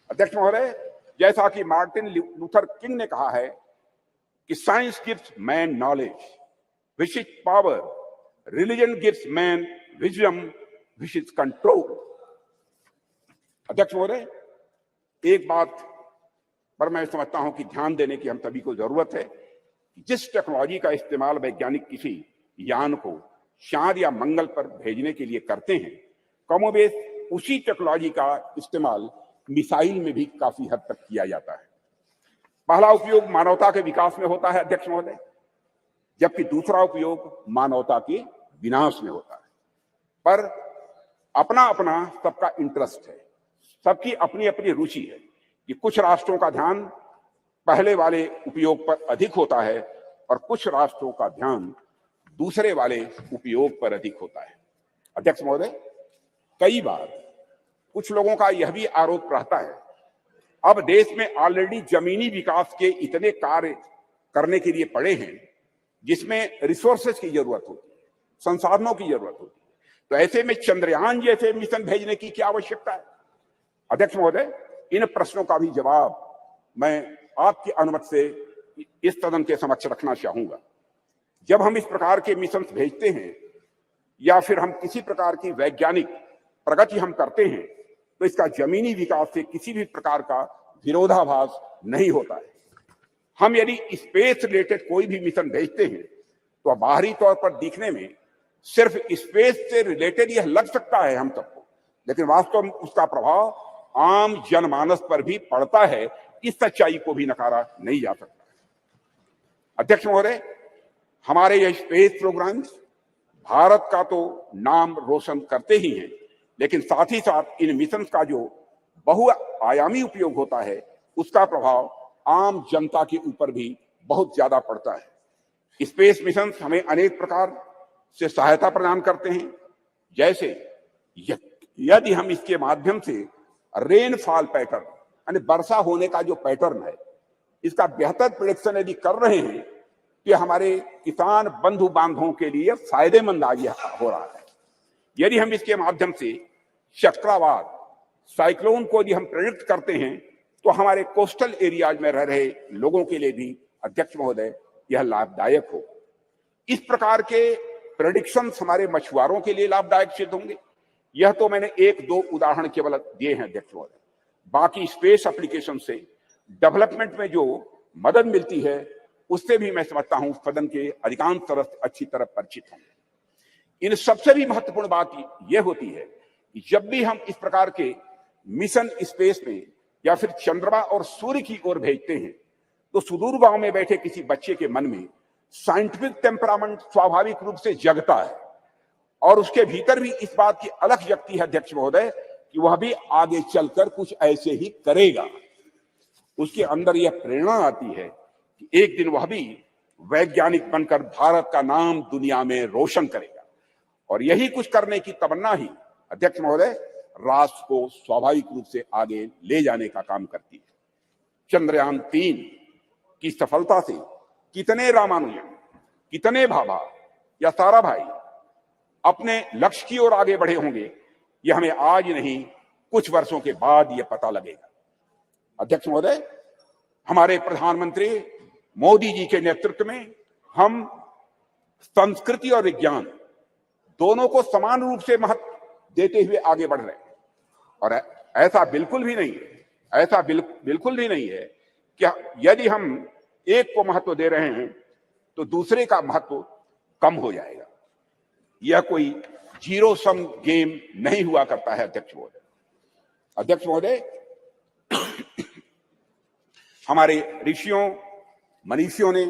अध्यक्ष महोदय। जैसा कि मार्टिन लूथर किंग ने कहा है कि science gives man knowledge which is power, religion gives man wisdom which is control. अध्यक्ष महोदय, एक बात पर मैं समझता हूं कि ध्यान देने की हम सभी को जरूरत है। जिस टेक्नोलॉजी का इस्तेमाल वैज्ञानिक किसी यान को चांद या मंगल पर भेजने के लिए करते हैं, कमोबेश उसी टेक्नोलॉजी का इस्तेमाल मिसाइल में भी काफी हद तक किया जाता है। पहला उपयोग मानवता के विकास में होता है अध्यक्ष महोदय, जबकि दूसरा उपयोग मानवता के विनाश में होता है। पर अपना अपना सबका इंटरेस्ट है, सबकी अपनी अपनी रुचि है कि कुछ राष्ट्रों का ध्यान पहले वाले उपयोग पर अधिक होता है और कुछ राष्ट्रों का ध्यान दूसरे वाले उपयोग पर अधिक होता है। अध्यक्ष महोदय, कई बार कुछ लोगों का यह भी आरोप रहता है, अब देश में ऑलरेडी जमीनी विकास के इतने कार्य करने के लिए पड़े हैं जिसमें रिसोर्सेज की जरूरत होती है, संसाधनों की जरूरत होती है, तो ऐसे में चंद्रयान जैसे मिशन भेजने की क्या आवश्यकता है। अध्यक्ष महोदय, इन प्रश्नों का भी जवाब मैं आपकी अनुमति से इस सदन के समक्ष रखना चाहूंगा। जब हम इस प्रकार के मिशन भेजते हैं या फिर हम किसी प्रकार की वैज्ञानिक प्रगति हम करते हैं, तो इसका जमीनी विकास से किसी भी प्रकार का विरोधाभास नहीं होता है। हम यदि स्पेस रिलेटेड कोई भी मिशन भेजते हैं तो बाहरी तौर पर दिखने में सिर्फ स्पेस से रिलेटेड यह लग सकता है हम सबको, लेकिन वास्तव में उसका प्रभाव आम जनमानस पर भी पड़ता है। इस सच्चाई को भी नकारा नहीं जा सकता। अध्यक्ष महोदय, हमारे यह स्पेस प्रोग्राम्स भारत का तो नाम रोशन करते ही हैं, लेकिन साथ ही साथ इन मिशन का जो बहुआयामी उपयोग होता है उसका प्रभाव आम जनता के ऊपर भी बहुत ज्यादा पड़ता है। स्पेस मिशन हमें अनेक प्रकार से सहायता प्रदान करते हैं, जैसे यदि हम इसके माध्यम से रेनफॉल पैटर्न यानी वर्षा होने का जो पैटर्न है, इसका बेहतर प्रेडिक्शन यदि कर रहे हैं कि हमारे किसान बंधु बांधवों के लिए फायदेमंद आज हो रहा है। यदि हम इसके माध्यम से चक्रवात, साइक्लोन को यदि हम प्रेडिक्ट करते हैं तो हमारे कोस्टल एरियाज में रह रहे लोगों के लिए भी अध्यक्ष महोदय यह लाभदायक हो। इस प्रकार के प्रेडिक्शंस हमारे मछुआरों के लिए लाभदायक सिद्ध होंगे। यह तो मैंने एक दो उदाहरण केवल दिए हैं अध्यक्ष महोदय। बाकी स्पेस एप्लीकेशन से डेवलपमेंट में जो मदद मिलती है उससे भी मैं समझता हूं सदन के अधिकांश सदस्य अच्छी तरह परिचित होंगे। इन सबसे भी महत्वपूर्ण बात यह होती है कि जब भी हम इस प्रकार के मिशन स्पेस में या फिर चंद्रमा और सूर्य की ओर भेजते हैं तो सुदूर गांव में बैठे किसी बच्चे के मन में साइंटिफिक टेम्परामेंट स्वाभाविक रूप से जगता है और उसके भीतर भी इस बात की अलख जगती है अध्यक्ष महोदय कि वह भी आगे चलकर कुछ ऐसे ही करेगा। उसके अंदर यह प्रेरणा आती है कि एक दिन वह भी वैज्ञानिक बनकर भारत का नाम दुनिया में रोशन करेगा। और यही कुछ करने की तमन्ना ही अध्यक्ष महोदय राष्ट्र को स्वाभाविक रूप से आगे ले जाने का काम करती है। चंद्रयान 3 की सफलता से कितने रामानुजन, कितने भाभा या साराभाई अपने लक्ष्य की ओर आगे बढ़े होंगे, यह हमें आज नहीं कुछ वर्षों के बाद यह पता लगेगा। अध्यक्ष महोदय, हमारे प्रधानमंत्री मोदी जी के नेतृत्व में हम संस्कृति और विज्ञान दोनों को समान रूप से महत्व देते हुए आगे बढ़ रहे हैं। और ऐसा बिल्कुल भी नहीं है कि यदि हम एक को महत्व दे रहे हैं तो दूसरे का महत्व कम हो जाएगा। यह कोई जीरो सम गेम नहीं हुआ करता है। अध्यक्ष महोदय, हमारे ऋषियों मनीषियों ने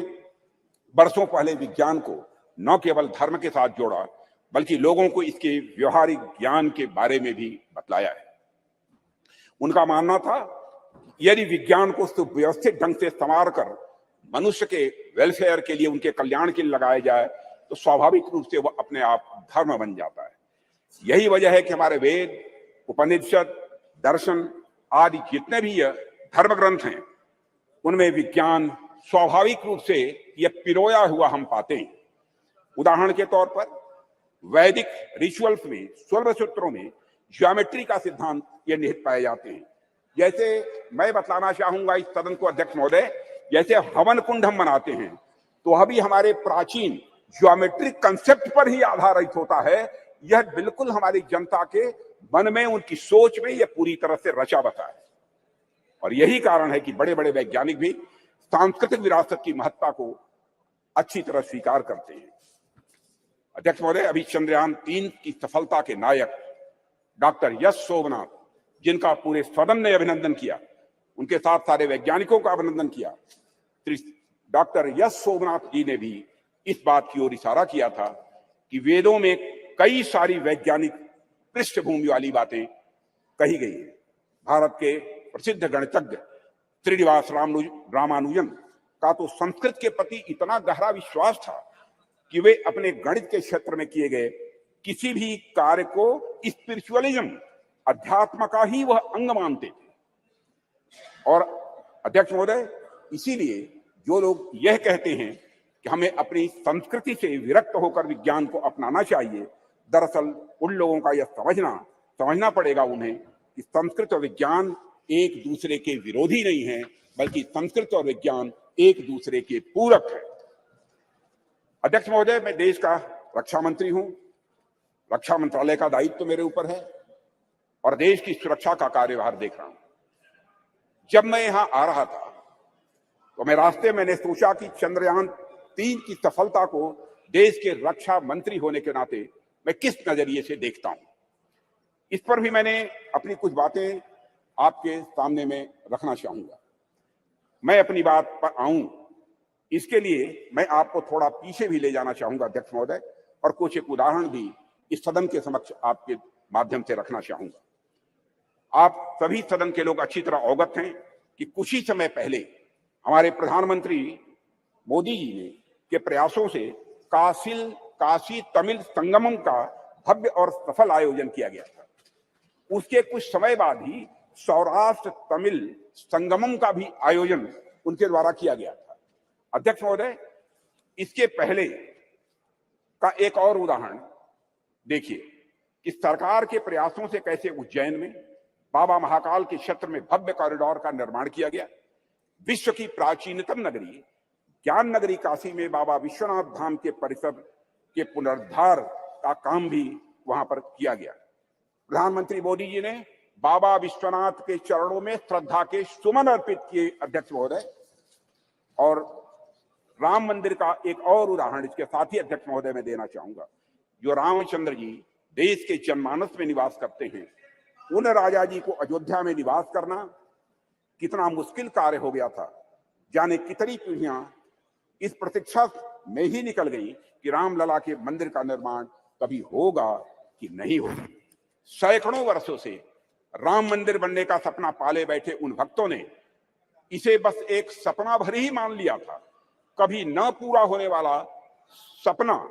बरसों पहले विज्ञान को न केवल धर्म के साथ जोड़ा बल्कि लोगों को इसके व्यवहारिक ज्ञान के बारे में भी बतलाया है। उनका मानना था यदि विज्ञान को सुव्यवस्थित ढंग से संवार कर मनुष्य के वेलफेयर के लिए, उनके कल्याण के लिए लगाया जाए तो स्वाभाविक रूप से वह अपने आप धर्म बन जाता है। यही वजह है कि हमारे वेद, उपनिषद, दर्शन आदि जितने भी धर्म ग्रंथ हैं उनमें विज्ञान स्वाभाविक रूप से यह पिरोया हुआ हम पाते हैं। उदाहरण के तौर पर वैदिक रिचुअल्स में, स्वर्ण सूत्रों में ज्योमेट्री का सिद्धांत ये निहित पाए जाते हैं। जैसे मैं बतलाना चाहूंगा इस सदन को अध्यक्ष महोदय, जैसे हवन कुंड हम बनाते हैं तो वह भी हमारे प्राचीन ज्योमेट्रिक कंसेप्ट पर ही आधारित होता है। यह बिल्कुल हमारी जनता के मन में, उनकी सोच में यह पूरी तरह से रचा बसा है। और यही कारण है कि बड़े बड़े वैज्ञानिक भी सांस्कृतिक विरासत की महत्ता को अच्छी तरह स्वीकार करते हैं। अध्यक्ष महोदय, अभी चंद्रयान 3 की सफलता के नायक डॉक्टर यश सोमनाथ, जिनका पूरे सदन ने अभिनंदन किया, उनके साथ सारे वैज्ञानिकों का अभिनंदन किया, डॉक्टर यश सोमनाथ जी ने भी इस बात की ओर इशारा किया था कि वेदों में कई सारी वैज्ञानिक पृष्ठभूमि वाली बातें कही गई है। भारत के प्रसिद्ध गणितज्ञ श्रीनिवास रामानुजन का तो संस्कृत के प्रति इतना गहरा विश्वास था कि वे अपने गणित के क्षेत्र में किए गए किसी भी कार्य को स्पिरिचुअलिज्म, अध्यात्म का ही वह अंग मानते थे। और अध्यक्ष महोदय, इसीलिए जो लोग यह कहते हैं कि हमें अपनी संस्कृति से विरक्त होकर विज्ञान को अपनाना चाहिए, दरअसल उन लोगों का यह समझना पड़ेगा उन्हें कि संस्कृत और विज्ञान एक दूसरे के विरोधी नहीं है, बल्कि संस्कृत और विज्ञान एक दूसरे के पूरक है। अध्यक्ष महोदय, मैं देश का रक्षा मंत्री हूं, रक्षा मंत्रालय का दायित्व तो मेरे ऊपर है और देश की सुरक्षा का कार्यभार देख रहा हूं। जब मैं यहां आ रहा था तो मैं रास्ते में मैंने सोचा कि चंद्रयान 3 की सफलता को देश के रक्षा मंत्री होने के नाते मैं किस नजरिए से देखता हूं, इस पर भी मैंने अपनी कुछ बातें आपके सामने में रखना चाहूंगा। मैं अपनी बात पर आऊं इसके लिए मैं आपको थोड़ा पीछे भी ले जाना चाहूंगा अध्यक्ष महोदय, और कुछ एक उदाहरण भी इस सदन के समक्ष आपके माध्यम से रखना चाहूंगा। आप सभी सदन के लोग अच्छी तरह अवगत हैं कि कुछ ही समय पहले हमारे प्रधानमंत्री मोदी जी ने के प्रयासों से काशी तमिल संगमम का भव्य और सफल आयोजन किया गया था। उसके कुछ समय बाद ही सौराष्ट्र तमिल संगमम का भी आयोजन उनके द्वारा किया गया था। अध्यक्ष महोदय, इसके पहले का एक और उदाहरण देखिए कि सरकार के प्रयासों से कैसे उज्जैन में बाबा महाकाल के क्षेत्र में भव्य कॉरिडोर का निर्माण किया गया। विश्व की प्राचीनतम नगरी ज्ञान नगरी काशी में बाबा विश्वनाथ धाम के परिसर के पुनरुद्धार का काम भी वहां पर किया गया। प्रधानमंत्री मोदी जी ने बाबा विश्वनाथ के चरणों में श्रद्धा के सुमन अर्पित किए अध्यक्ष महोदय। और राम मंदिर का एक और उदाहरण इसके साथ ही अध्यक्ष महोदय में देना चाहूंगा। जो रामचंद्र जी देश के जनमानस में निवास करते हैं, उन राजा जी को अयोध्या में निवास करना कितना मुश्किल कार्य हो गया था। जाने कितनी पीढ़ियां इस प्रतीक्षा में ही निकल गई कि रामलला के मंदिर का निर्माण कभी होगा कि नहीं होगा। सैकड़ों वर्षों से राम मंदिर बनने का सपना पाले बैठे उन भक्तों ने इसे बस एक सपना भर ही मान लिया था, कभी न पूरा होने वाला सपना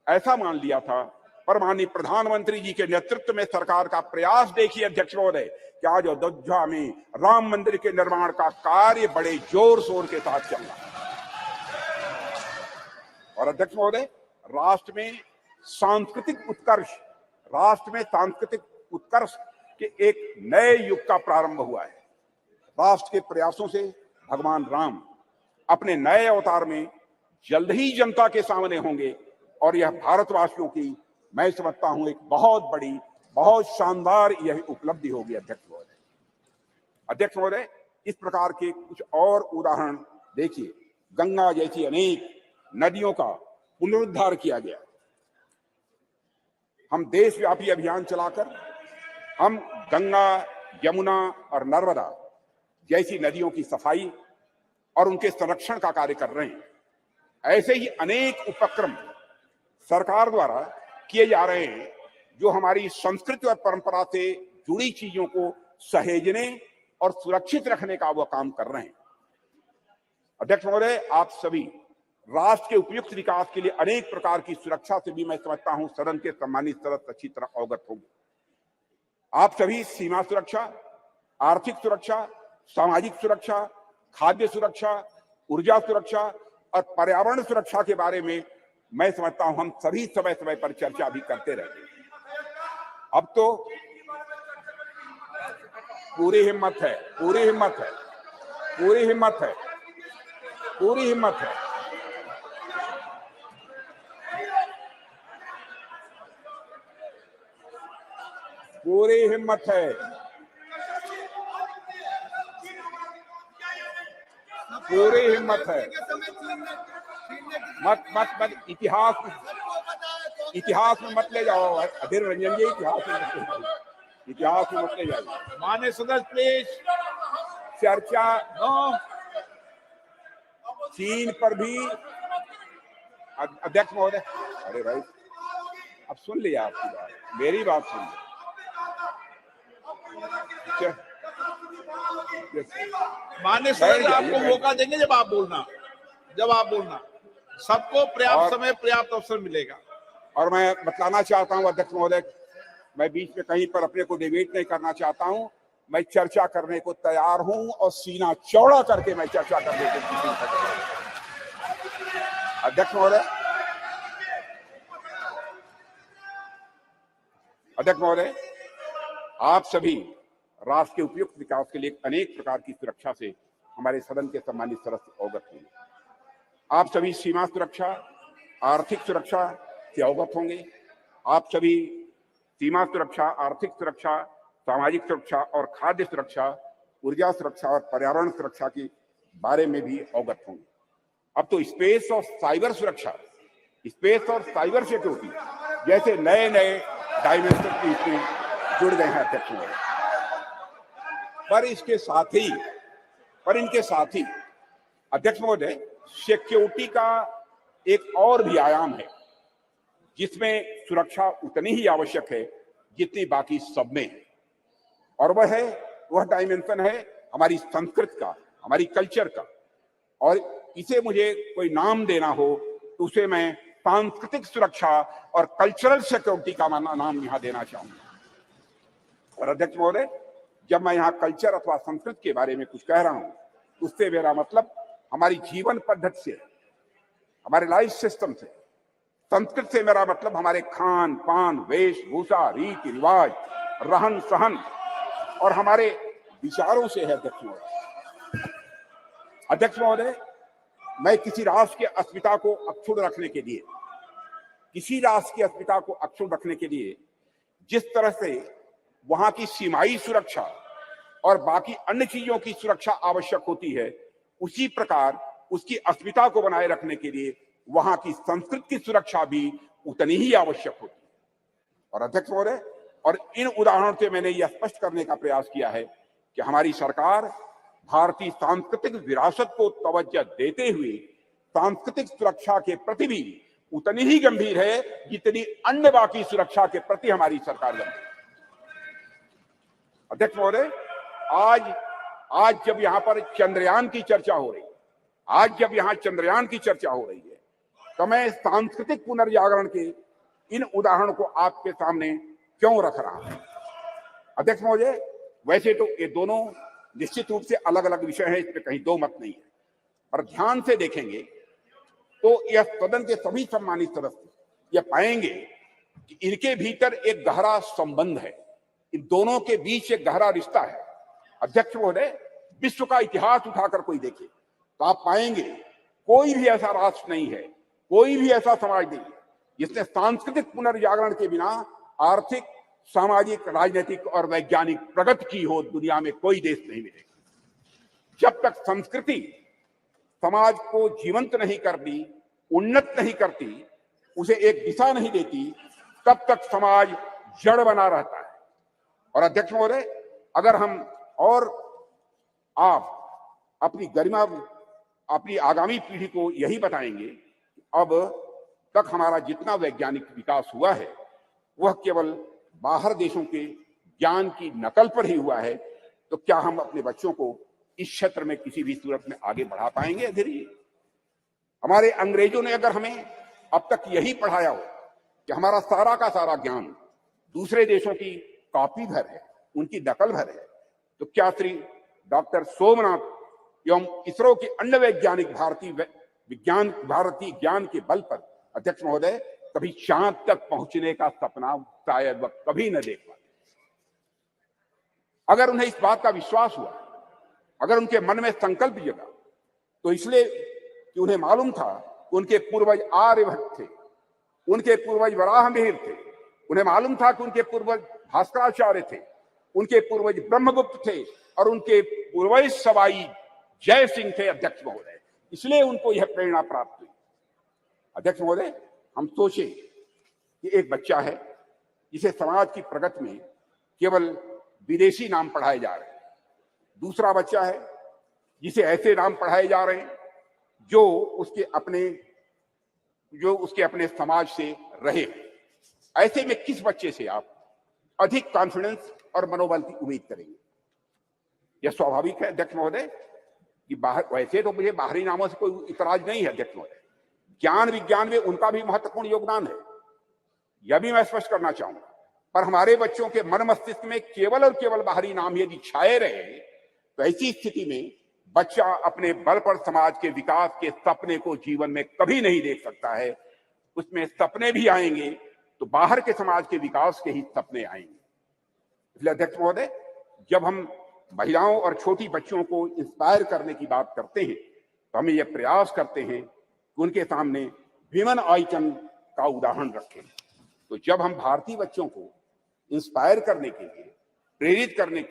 ऐसा मान लिया था। पर माननीय प्रधानमंत्री जी के नेतृत्व में सरकार का प्रयास देखिए अध्यक्ष महोदय कि आज अयोध्या में राम मंदिर के निर्माण का कार्य बड़े जोर शोर के साथ चल रहा है। और अध्यक्ष महोदय, राष्ट्र में सांस्कृतिक उत्कर्ष के एक नए युग का प्रारंभ हुआ है। राष्ट्र के प्रयासों से भगवान राम अपने नए अवतार में जल्द ही जनता के सामने होंगे और यह भारतवासियों की मैं समझता हूं एक बहुत बड़ी, बहुत शानदार यह उपलब्धि होगी। अध्यक्ष महोदय, इस प्रकार के कुछ और उदाहरण देखिए। गंगा जैसी अनेक नदियों का पुनरुद्धार किया गया। हम देशव्यापी अभियान चलाकर हम गंगा, यमुना और नर्मदा जैसी नदियों की सफाई और उनके संरक्षण का कार्य कर रहे हैं। ऐसे ही अनेक उपक्रम सरकार द्वारा किए जा रहे हैं जो हमारी संस्कृति और परंपरा से जुड़ी चीजों को सहेजने और सुरक्षित रखने का वो काम कर रहे हैं। अध्यक्ष महोदय, आप सभी राष्ट्र के उपयुक्त विकास के लिए अनेक प्रकार की सुरक्षा से भी मैं समझता हूं सदन के सम्मानित सदस्य अच्छी तरह अवगत होंगे। आप सभी सीमा सुरक्षा, आर्थिक सुरक्षा, सामाजिक सुरक्षा, खाद्य सुरक्षा, ऊर्जा सुरक्षा और पर्यावरण सुरक्षा के बारे में मैं समझता हूं हम सभी समय समय पर चर्चा भी करते रहते हैं। अब तो पूरी हिम्मत है, पूरी हिम्मत है, पूरी हिम्मत है, पूरी हिम्मत है। पूरी हिम्मत है, पूरी हिम्मत है। मत मत मत इतिहास में मत ले जाओ अधीर रंजन जी, इतिहास में मत ले जाओ। मान्य सदस्य प्लीज, चर्चा चीन पर भी। अध्यक्ष महोदय, अरे भाई अब सुन लिया आपकी बात, मेरी बात सुन ली। मान्य सदस्य आपको मौका देंगे जब आप बोलना, सबको पर्याप्त समय, पर्याप्त अवसर मिलेगा। और मैं बताना चाहता हूं अध्यक्ष महोदय, मैं बीच में कहीं पर अपने को डिबेट नहीं करना चाहता हूं। मैं चर्चा करने को तैयार हूं और सीना चौड़ा करके मैं चर्चा करने को तैयार हूं। अध्यक्ष महोदय, आप सभी राष्ट्र के उपयुक्त विकास के लिए अनेक प्रकार की सुरक्षा से हमारे सदन के सम्मानित सदस्य अवगत होंगे। आप सभी सीमा सुरक्षा, आर्थिक सुरक्षा से अवगत होंगे। आप सभी सीमा सुरक्षा, आर्थिक सुरक्षा, सामाजिक सुरक्षा और खाद्य सुरक्षा, ऊर्जा सुरक्षा और पर्यावरण सुरक्षा के बारे में भी अवगत होंगे। अब तो स्पेस और साइबर सुरक्षा, स्पेस और साइबर सिक्योरिटी जैसे नए नए डायमेंशन की इसमें जुड़ गए हैं अध्यक्ष महोदय। पर इनके साथ ही अध्यक्ष महोदय, सिक्योरिटी का एक और भी आयाम है जिसमें सुरक्षा उतनी ही आवश्यक है जितनी बाकी सब में है, और वह डायमेंशन है हमारी संस्कृति का, हमारी कल्चर का। और इसे मुझे कोई नाम देना हो तो उसे मैं सांस्कृतिक सुरक्षा और कल्चरल सिक्योरिटी का नाम यहां देना चाहूंगा। और अध्यक्ष महोदय, जब मैं यहाँ कल्चर अथवा संस्कृति के बारे में कुछ कह रहा हूं, उससे मेरा मतलब हमारी जीवन पद्धति से, हमारे लाइफ सिस्टम से। संस्कृति से मेरा मतलब हमारे खान पान, वेशभूषा, रीति रिवाज, रहन सहन और हमारे विचारों से है। अध्यक्ष महोदय, मैं किसी राष्ट्र के अस्मिता को अक्षुण्ण रखने के लिए जिस तरह से वहां की सीमाई सुरक्षा और बाकी अन्य चीजों की सुरक्षा आवश्यक होती है, उसी प्रकार उसकी अस्मिता को बनाए रखने के लिए वहां की संस्कृति की सुरक्षा भी उतनी ही आवश्यक होती है। और अध्यक्ष महोदय, और इन उदाहरणों से मैंने यह स्पष्ट करने का प्रयास किया है कि हमारी सरकार भारतीय सांस्कृतिक विरासत को तवज्जो देते हुए सांस्कृतिक सुरक्षा के प्रति भी उतनी ही गंभीर है जितनी अन्य बाकी सुरक्षा के प्रति हमारी सरकार गंभीर है। अध्यक्ष महोदय, आज जब यहाँ पर चंद्रयान की चर्चा हो रही है, तो मैं सांस्कृतिक पुनर्जागरण के इन उदाहरणों को आपके सामने क्यों रख रहा हूं। अध्यक्ष महोदय, वैसे तो ये दोनों निश्चित रूप से अलग अलग विषय हैं, इसमें कहीं दो मत नहीं है, पर ध्यान से देखेंगे तो यह सदन के सभी सम्मानित सदस्य यह पाएंगे कि इनके भीतर एक गहरा संबंध है, इन दोनों के बीच एक गहरा रिश्ता है। अध्यक्ष महोदय, विश्व का इतिहास उठाकर कोई देखे तो आप पाएंगे कोई भी ऐसा राष्ट्र नहीं है, कोई भी ऐसा समाज नहीं है जिसने सांस्कृतिक पुनर्जागरण के बिना आर्थिक, सामाजिक, राजनीतिक और वैज्ञानिक प्रगति की हो। दुनिया में कोई देश नहीं मिलेगा। जब तक संस्कृति समाज को जीवंत नहीं करती, उन्नत नहीं करती, उसे एक दिशा नहीं देती, तब तक समाज जड़ बना रहता है। और अध्यक्ष महोदय, अगर हम और आप अपनी गरिमा, अपनी आगामी पीढ़ी को यही बताएंगे अब तक हमारा जितना वैज्ञानिक विकास हुआ है वह केवल बाहर देशों के ज्ञान की नकल पर ही हुआ है, तो क्या हम अपने बच्चों को इस क्षेत्र में किसी भी सूरत में आगे बढ़ा पाएंगे? धीरे हमारे अंग्रेजों ने अगर हमें अब तक यही पढ़ाया हो कि हमारा सारा का सारा ज्ञान दूसरे देशों की कॉपी भर है, उनकी नकल भर है, तो क्या श्री डॉक्टर सोमनाथ एवं इसरो के अन्य वैज्ञानिक भारतीय ज्ञान के बल पर अध्यक्ष महोदय कभी चांद तक पहुंचने का सपना शायद वह कभी न देख पाते? अगर उन्हें इस बात का विश्वास हुआ, अगर उनके मन में संकल्प जगा, तो इसलिए कि उन्हें मालूम था उनके पूर्वज आर्यभट्ट थे, उनके पूर्वज वराहमिहिर थे, उन्हें मालूम था कि उनके पूर्वज भास्कराचार्य थे, उनके पूर्वज ब्रह्मगुप्त थे और उनके पूर्वज सवाई जय सिंह थे। अध्यक्ष महोदय, इसलिए उनको यह प्रेरणा प्राप्त हुई। अध्यक्ष महोदय, हम सोचे कि एक बच्चा है जिसे समाज की प्रगति में केवल विदेशी नाम पढ़ाए जा रहे हैं, दूसरा बच्चा है जिसे ऐसे नाम पढ़ाए जा रहे हैं जो उसके अपने समाज से रहे। ऐसे में किस बच्चे से आप अधिक कॉन्फिडेंस और मनोबल की उम्मीद करेंगे? यह स्वाभाविक है अध्यक्ष महोदय कि वैसे तो मुझे बाहरी नामों से कोई इतराज नहीं है अध्यक्ष महोदय, ज्ञान विज्ञान में उनका भी महत्वपूर्ण योगदान है, यह भी मैं स्पष्ट करना चाहूंगा। पर हमारे बच्चों के मन मस्तिष्क में केवल और केवल बाहरी नाम यदि छाए रहे तो ऐसी स्थिति में बच्चा अपने बल पर समाज के विकास के सपने को जीवन में कभी नहीं देख सकता है। उसमें सपने भी आएंगे तो बाहर के समाज के विकास के ही सपने आएंगे। इसलिए अध्यक्ष महोदय, जब हम महिलाओं और छोटी बच्चियों को इंस्पायर करने की बात करते हैं तो हमें यह प्रयास करते हैं कि उनके सामने विमेन आइकन का उदाहरण रखें। तो जब हम भारतीय बच्चों को इंस्पायर करने के लिए, प्रेरित करने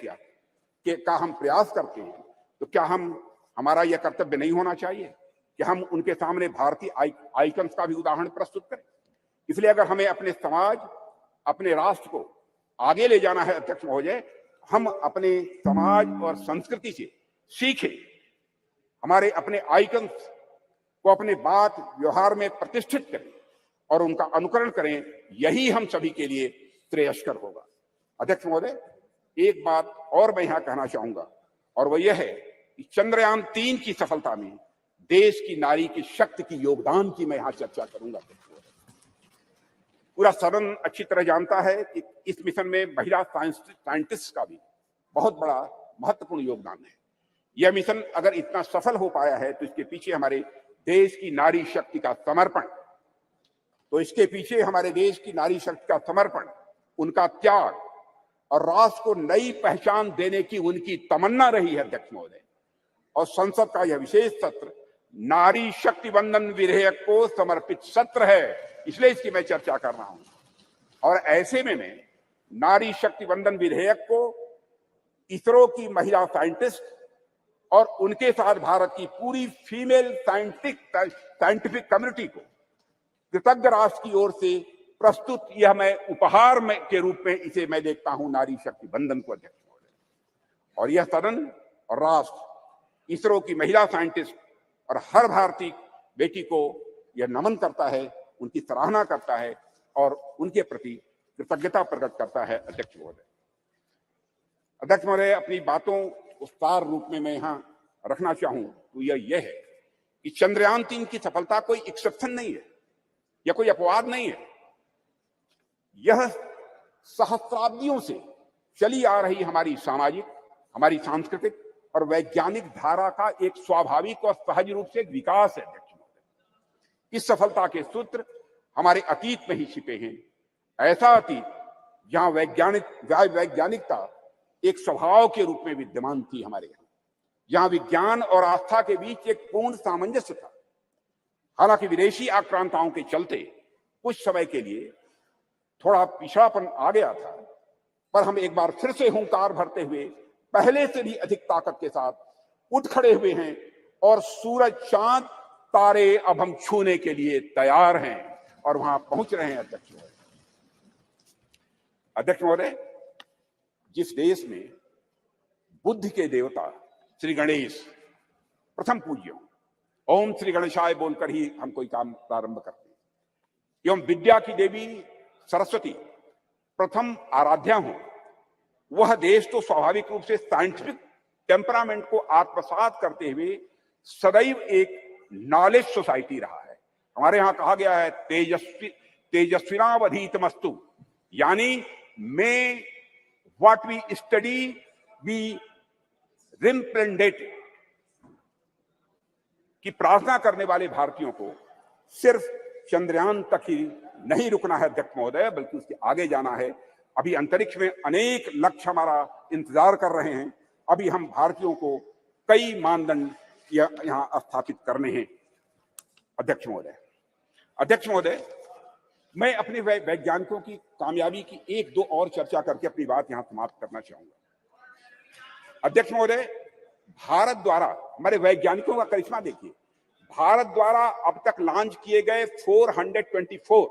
का हम प्रयास करते हैं, तो क्या हमारा यह कर्तव्य नहीं होना चाहिए कि हम उनके सामने भारतीय आइकन्स का भी उदाहरण प्रस्तुत करें? इसलिए अगर हमें अपने समाज, अपने राष्ट्र को आगे ले जाना है अध्यक्ष महोदय, हम अपने समाज और संस्कृति से सीखें, हमारे अपने आइकन्स को अपने बात व्यवहार में प्रतिष्ठित करें और उनका अनुकरण करें। यही हम सभी के लिए श्रेयस्कर होगा। अध्यक्ष महोदय, एक बात और मैं यहां कहना चाहूंगा और वह यह है कि चंद्रयान 3 की सफलता में देश की नारी की शक्ति की योगदान की मैं यहां चर्चा करूंगा। पूरा सदन अच्छी तरह जानता है कि इस मिशन में महिला साइंटिस्ट का भी बहुत बड़ा महत्वपूर्ण योगदान है। यह मिशन अगर इतना सफल हो पाया है तो इसके पीछे हमारे देश की नारी शक्ति का समर्पण, उनका त्याग और राष्ट्र को नई पहचान देने की उनकी तमन्ना रही है अध्यक्ष महोदय। और संसद का यह विशेष सत्र नारी शक्ति वंदन विधेयक को समर्पित सत्र है, इसलिए इसकी मैं चर्चा कर रहा हूं। और ऐसे में मैं नारी शक्ति वंदन विधेयक को इसरो की महिला साइंटिस्ट और उनके साथ भारत की पूरी फीमेल साइंटिफिक कम्युनिटी को कृतज्ञ राष्ट्र की ओर से प्रस्तुत यह मैं उपहार के रूप में इसे मैं देखता हूं, नारी शक्ति वंदन को अध्यक्ष महोदय। और यह सदन और राष्ट्र इसरो की महिला साइंटिस्ट और हर भारतीय बेटी को यह नमन करता है, उनकी सराहना करता है और उनके प्रति कृतज्ञता प्रकट करता है। अध्यक्ष महोदय, अपनी बातों को सार रूप में मैं यहां रखना चाहूं तो यह है कि चंद्रयान 3 की सफलता कोई एक्सेप्शन नहीं है या कोई अपवाद नहीं है। यह सहस्राब्दियों से चली आ रही हमारी सामाजिक, हमारी सांस्कृतिक और वैज्ञानिक धारा का एक स्वाभाविक और सहज रूप से विकास है। अध्यक्ष महोदय, इस सफलता के सूत्र हमारे अतीत में ही छिपे हैं। ऐसा अतीत जहां वैज्ञानिकता एक स्वभाव के रूप में विद्यमान थी हमारे यहाँ, जहां विज्ञान और आस्था के बीच एक पूर्ण सामंजस्य था। हालांकि विदेशी आक्रांताओं के चलते कुछ समय के लिए थोड़ा पिछड़ापन आ गया था, पर हम एक बार फिर से हुंकार भरते हुए पहले से भी अधिक ताकत के साथ उठ खड़े हुए हैं और सूरज, चांद, तारे अब हम छूने के लिए तैयार हैं और वहां पहुंच रहे हैं। अध्यक्ष महोदय, जिस देश में बुद्धि के देवता श्री गणेश प्रथम पूज्य, ओम श्री गणेशाय बोलकर ही हम कोई काम प्रारंभ करते हैं, एवं विद्या की देवी सरस्वती प्रथम आराध्या हो, वह देश तो स्वाभाविक रूप से साइंटिफिक टेम्परामेंट को आत्मसात करते हुए सदैव एक नॉलेज सोसाइटी रहा है। हमारे यहां कहा गया है तेजस्विनावधीतमस्तु, यानी may what we study be representative, कि प्रार्थना करने वाले भारतीयों को सिर्फ चंद्रयान तक ही नहीं रुकना है अध्यक्ष महोदय, बल्कि उसके आगे जाना है। अभी अंतरिक्ष में अनेक लक्ष्य हमारा इंतजार कर रहे हैं। अभी हम भारतीयों को कई मानदंड यहां स्थापित करने हैं। अध्यक्ष महोदय, मैं अपने वैज्ञानिकों की कामयाबी की एक दो और चर्चा करके अपनी बात यहां समाप्त करना चाहूंगा। अध्यक्ष महोदय, भारत द्वारा, हमारे वैज्ञानिकों का करिश्मा देखिए, भारत द्वारा अब तक लॉन्च किए गए 424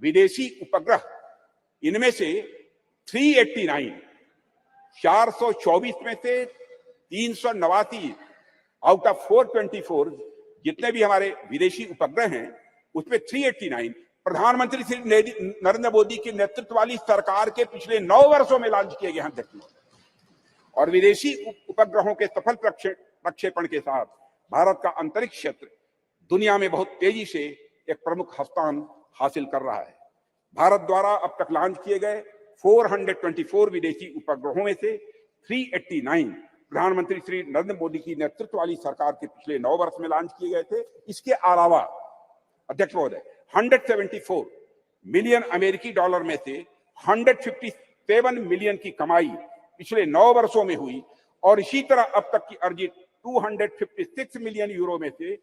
विदेशी उपग्रह, इनमें से 389, 424 में से 389 आउट ऑफ 424 जितने भी हमारे विदेशी उपग्रह हैं, उसमें 389 प्रधानमंत्री श्री नरेंद्र मोदी के नेतृत्व वाली सरकार के पिछले 9 वर्षों में लॉन्च किए गए हैं। और विदेशी उपग्रहों के सफल प्रक्षेपण के साथ भारत का अंतरिक्ष क्षेत्र दुनिया में बहुत तेजी से एक प्रमुख स्थान हासिल कर रहा है। भारत द्वारा अब तक लॉन्च किए गए 424 विदेशी उपग्रहों में से 389 प्रधानमंत्री श्री नरेंद्र मोदी की नेतृत्व वाली सरकार के पिछले 9 वर्ष में लॉन्च किए गए थे। इसके अलावा अध्यक्ष महोदय, 174 मिलियन अमेरिकी डॉलर में से 157 मिलियन की कमाई पिछले 9 वर्षों में हुई, और इसी तरह अब तक की अर्जित 256 मिलियन यूरो में से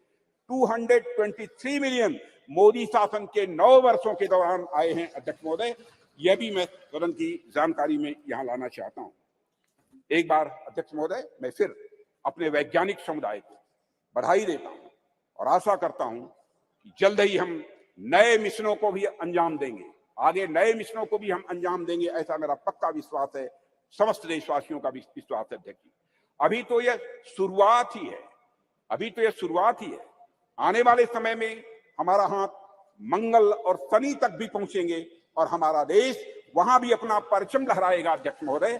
223 मिलियन मोदी शासन के 9 वर्षों के दौरान आए हैं। अध्यक्ष महोदय, यह भी मैं सदन की जानकारी में यहां लाना चाहता हूं। एक बार अध्यक्ष महोदय, मैं फिर अपने वैज्ञानिक समुदाय को बधाई देता हूं और आशा करता हूं कि जल्द ही हम नए मिशनों को भी अंजाम देंगे, आगे नए मिशनों को भी हम अंजाम देंगे, ऐसा मेरा पक्का विश्वास है, समस्त देशवासियों का भी विश्वास है। अध्यक्ष जी, अभी तो यह शुरुआत ही है, आने वाले समय में हमारा हाथ मंगल और शनि तक भी पहुंचेंगे और हमारा देश वहां भी अपना परचम लहराएगा। अध्यक्ष महोदय,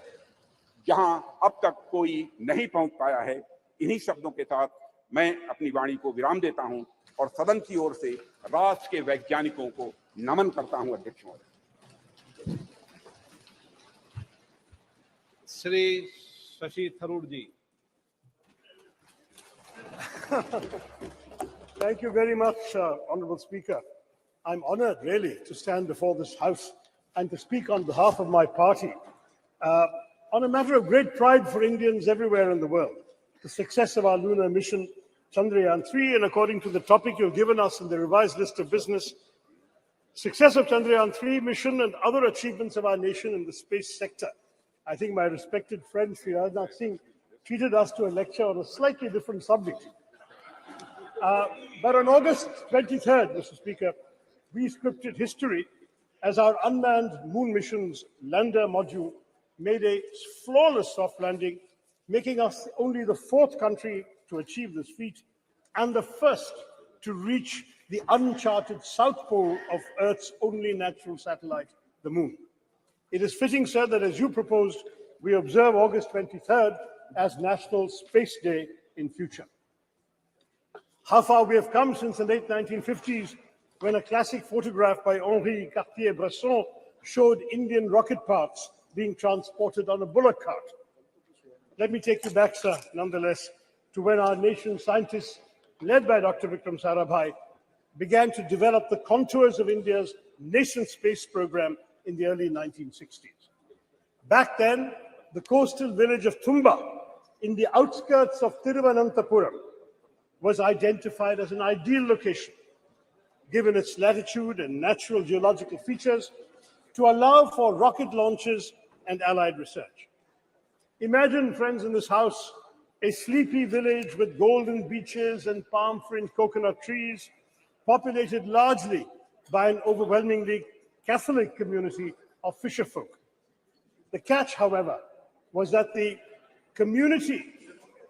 जहां अब तक कोई नहीं पहुंच पाया है। इन्हीं शब्दों के साथ मैं अपनी वाणी को विराम देता हूं और सदन की ओर से राष्ट्र के वैज्ञानिकों को नमन करता हूं। अध्यक्ष महोदय। श्री शशि थरूर जी। Thank you very much, Honorable Speaker. I'm honored, really, to stand before this House and to speak on behalf of my party on a matter of great pride for Indians everywhere in the world, the success of our lunar mission, Chandrayaan-3, and according to the topic you've given us in the revised list of business, success of Chandrayaan-3 mission and other achievements of our nation in the space sector. I think my respected friend, Sri Rajnath Singh, treated us to a lecture on a slightly different subject. But on August 23rd, Mr. Speaker, we scripted history as our unmanned moon mission's lander module made a flawless soft landing, making us only the 4th country to achieve this feat and the first to reach the uncharted south pole of Earth's only natural satellite, the moon. It is fitting, sir, that as you proposed, we observe August 23rd as National Space Day in future. How far we have come since the late 1950s, when a classic photograph by Henri Cartier-Bresson showed Indian rocket parts being transported on a bullock cart. Let me take you back, sir, nonetheless, to when our nation's scientists, led by Dr. Vikram Sarabhai, began to develop the contours of India's nation space program in the early 1960s. Back then, the coastal village of Tumba in the outskirts of Thiruvananthapuram was identified as an ideal location, given its latitude and natural geological features, to allow for rocket launches and allied research. Imagine, friends in this house, a sleepy village with golden beaches and palm-fringed coconut trees, populated largely by an overwhelmingly Catholic community of fisherfolk. The catch, however, was that the community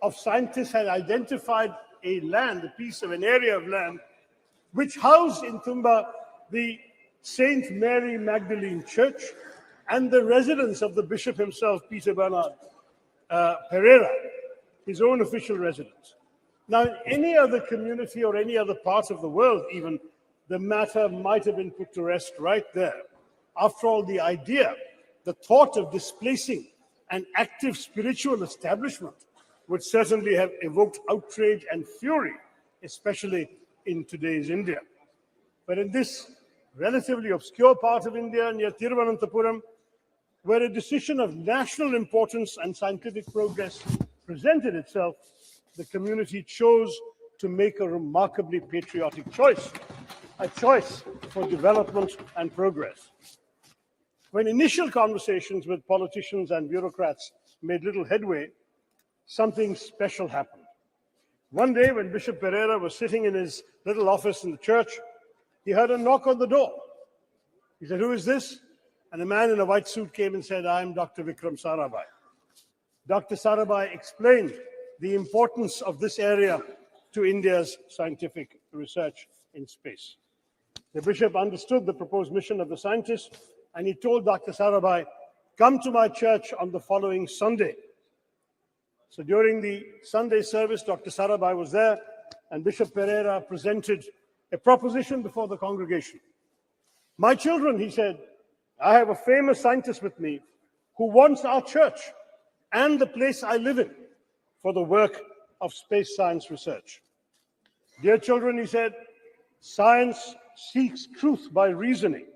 of scientists had identified a piece of an area of land, which housed in Tumba the Saint Mary Magdalene Church and the residence of the bishop himself, Peter Bernard Pereira, his own official residence. Now, in any other community or any other part of the world, even, the matter might have been put to rest right there. After all, the idea, the thought of displacing an active spiritual establishment would certainly have evoked outrage and fury, especially in today's India. But in this relatively obscure part of India near Thiruvananthapuram, where a decision of national importance and scientific progress presented itself, the community chose to make a remarkably patriotic choice, a choice for development and progress. When initial conversations with politicians and bureaucrats made little headway, something special happened. One day, when Bishop Pereira was sitting in his little office in the church, he heard a knock on the door. He said, "Who is this?" And a man in a white suit came and said, "I am Dr. Vikram Sarabhai." Dr. Sarabhai explained the importance of this area to India's scientific research in space. The bishop understood the proposed mission of the scientists, and he told Dr. Sarabhai, "Come to my church on the following Sunday." So during the Sunday service, Dr. Sarabhai was there, and Bishop Pereira presented a proposition before the congregation. "My children," he said, "I have a famous scientist with me who wants our church and the place I live in for the work of space science research. Dear children," he said, "science seeks truth by reasoning.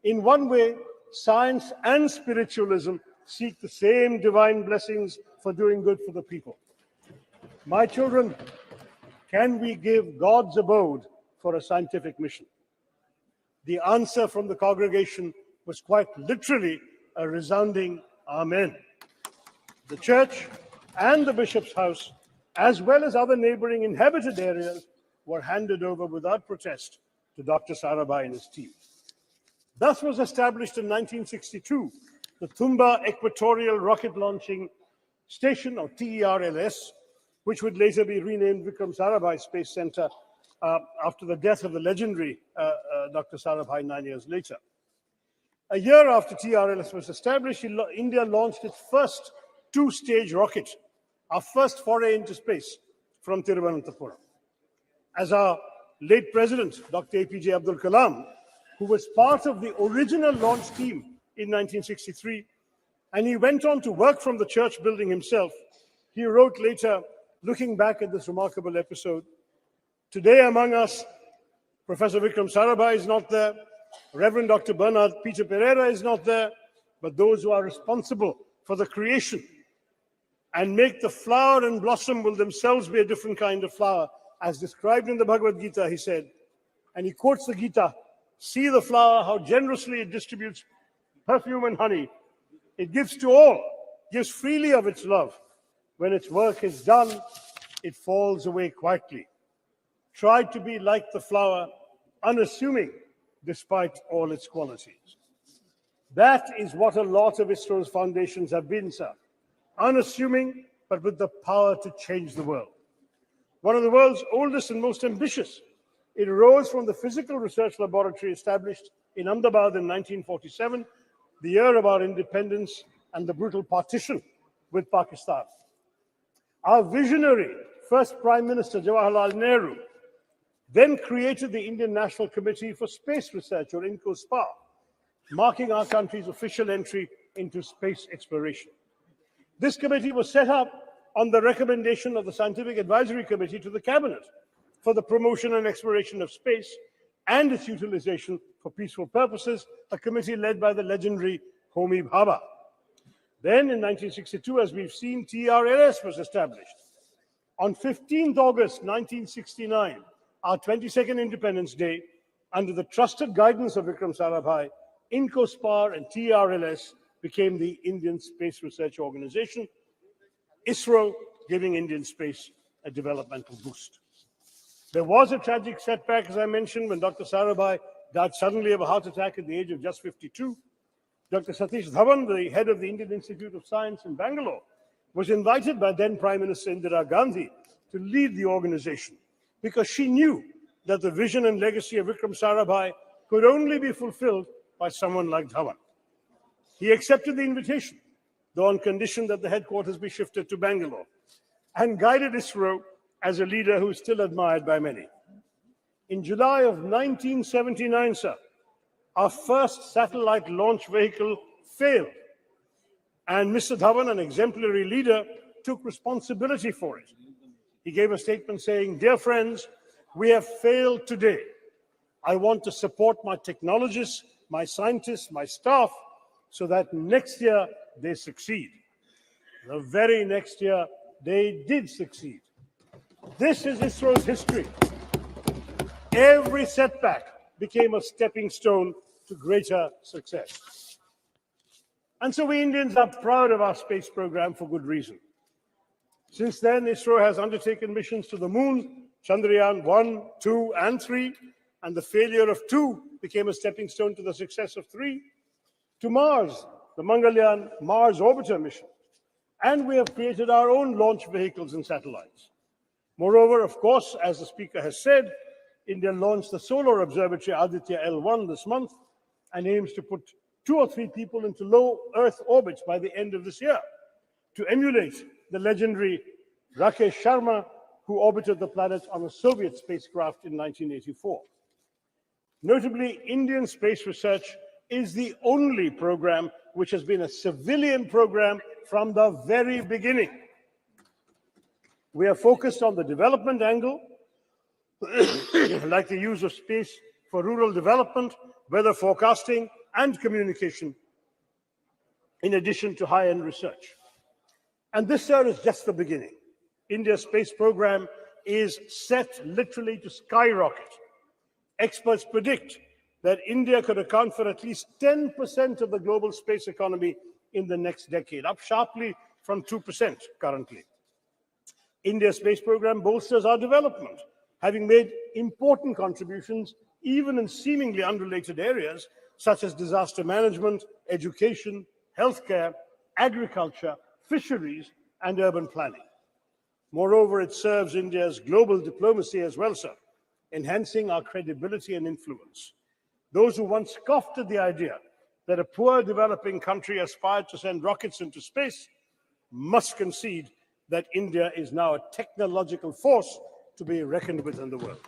In one way, science and spiritualism seek the same divine blessings for doing good for the people. My children, can we give God's abode for a scientific mission?" The answer from the congregation was quite literally a resounding amen. The church and the bishop's house, as well as other neighboring inhabited areas, were handed over without protest to Dr. Sarabhai and his team. Thus was established in 1962 the Tumba Equatorial Rocket Launching Station, or TERLS, which would later be renamed Vikram Sarabhai Space Center after the death of the legendary Dr. Sarabhai 9 years later. A year after TRLS was established, India launched its first two-stage rocket, our first foray into space, from Thiruvananthapuram. As our late president, Dr. APJ Abdul Kalam, who was part of the original launch team in 1963, and he went on to work from the church building himself, he wrote later, looking back at this remarkable episode, "Today among us, Professor Vikram Sarabhai is not there, Reverend Dr. Bernard Peter Pereira is not there, but those who are responsible for the creation and make the flower and blossom will themselves be a different kind of flower, as described in the Bhagavad Gita," he said. And he quotes the Gita, "See the flower, how generously it distributes perfume and honey. It gives to all, gives freely of its love. When its work is done, it falls away quietly. Try to be like the flower, unassuming despite all its qualities." That is what a lot of ISRO's foundations have been, sir. Unassuming, but with the power to change the world. One of the world's oldest and most ambitious, it arose from the physical research laboratory established in Ahmedabad in 1947, the year of our independence and the brutal partition with Pakistan. Our visionary first Prime Minister, Jawaharlal Nehru, then created the Indian National Committee for Space Research, or INCOSPA, marking our country's official entry into space exploration. This committee was set up on the recommendation of the Scientific Advisory Committee to the Cabinet for the promotion and exploration of space and its utilization for peaceful purposes, a committee led by the legendary Homi Bhabha. Then in 1962, as we've seen, TRLS was established. On 15th August 1969, our 22nd Independence Day, under the trusted guidance of Vikram Sarabhai, INCOSPAR and TRLS became the Indian Space Research Organization, ISRO giving Indian space a developmental boost. There was a tragic setback, as I mentioned, when Dr. Sarabhai died suddenly of a heart attack at the age of just 52. Dr. Satish Dhawan, the head of the Indian Institute of Science in Bangalore, was invited by then Prime Minister Indira Gandhi to lead the organization because she knew that the vision and legacy of Vikram Sarabhai could only be fulfilled by someone like Dhawan. He accepted the invitation, though on condition that the headquarters be shifted to Bangalore, and guided ISRO as a leader who is still admired by many. In July of 1979, sir, our first satellite launch vehicle failed, and Mr. Dhawan, an exemplary leader, took responsibility for it. He gave a statement saying, "Dear friends, we have failed today. I want to support my technologists, my scientists, my staff, so that next year they succeed." The very next year, they did succeed. This is ISRO's history. Every setback became a stepping stone to greater success. And so we Indians are proud of our space program for good reason. Since then, ISRO has undertaken missions to the moon, Chandrayaan 1, 2, and 3, and the failure of 2 became a stepping stone to the success of 3, to Mars, the Mangalyaan Mars Orbiter mission. And we have created our own launch vehicles and satellites. Moreover, of course, as the Speaker has said, India launched the Solar Observatory Aditya L1 this month and aims to put 2 or 3 people into low Earth orbits by the end of this year to emulate the legendary Rakesh Sharma, who orbited the planet on a Soviet spacecraft in 1984. Notably, Indian space research is the only program which has been a civilian program from the very beginning. We are focused on the development angle, like the use of space for rural development, weather forecasting, and communication, in addition to high-end research. And this year is just the beginning. India's space program is set literally to skyrocket. Experts predict that India could account for at least 10% of the global space economy in the next decade, up sharply from 2% currently. India's space program bolsters our development, having made important contributions even in seemingly unrelated areas such as disaster management, education, healthcare, agriculture, fisheries, and urban planning. Moreover, it serves India's global diplomacy as well, sir, enhancing our credibility and influence. Those who once scoffed at the idea that a poor developing country aspired to send rockets into space must concede that India is now a technological force to be reckoned with in the world.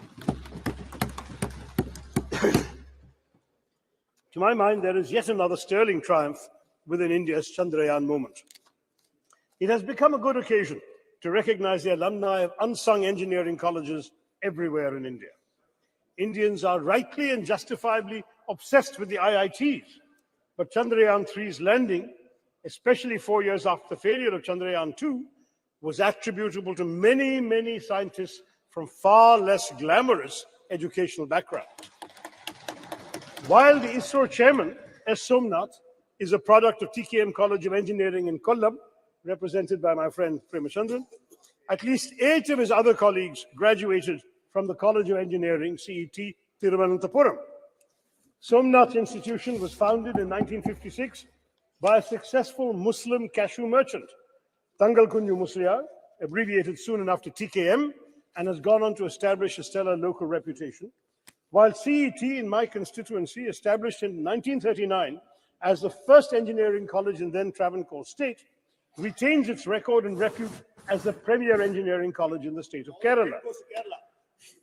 To my mind, there is yet another sterling triumph within India's Chandrayaan moment. It has become a good occasion to recognize the alumni of unsung engineering colleges everywhere in India. Indians are rightly and justifiably obsessed with the IITs, but Chandrayaan 3's landing, especially 4 years after the failure of Chandrayaan 2, was attributable to many, many scientists from far less glamorous educational backgrounds. While the ISRO chairman, S. Somnath, is a product of TKM College of Engineering in Kollam, represented by my friend Premachandran, at least 8 of his other colleagues graduated from the College of Engineering, CET, Thiruvananthapuram. Somnath Institution was founded in 1956 by a successful Muslim cashew merchant, Tangal Kunju Musliar, abbreviated soon enough to TKM, and has gone on to establish a stellar local reputation, while CET in my constituency, established in 1939 as the first engineering college in then Travancore state, retains its record and repute as the premier engineering college in the state of Kerala.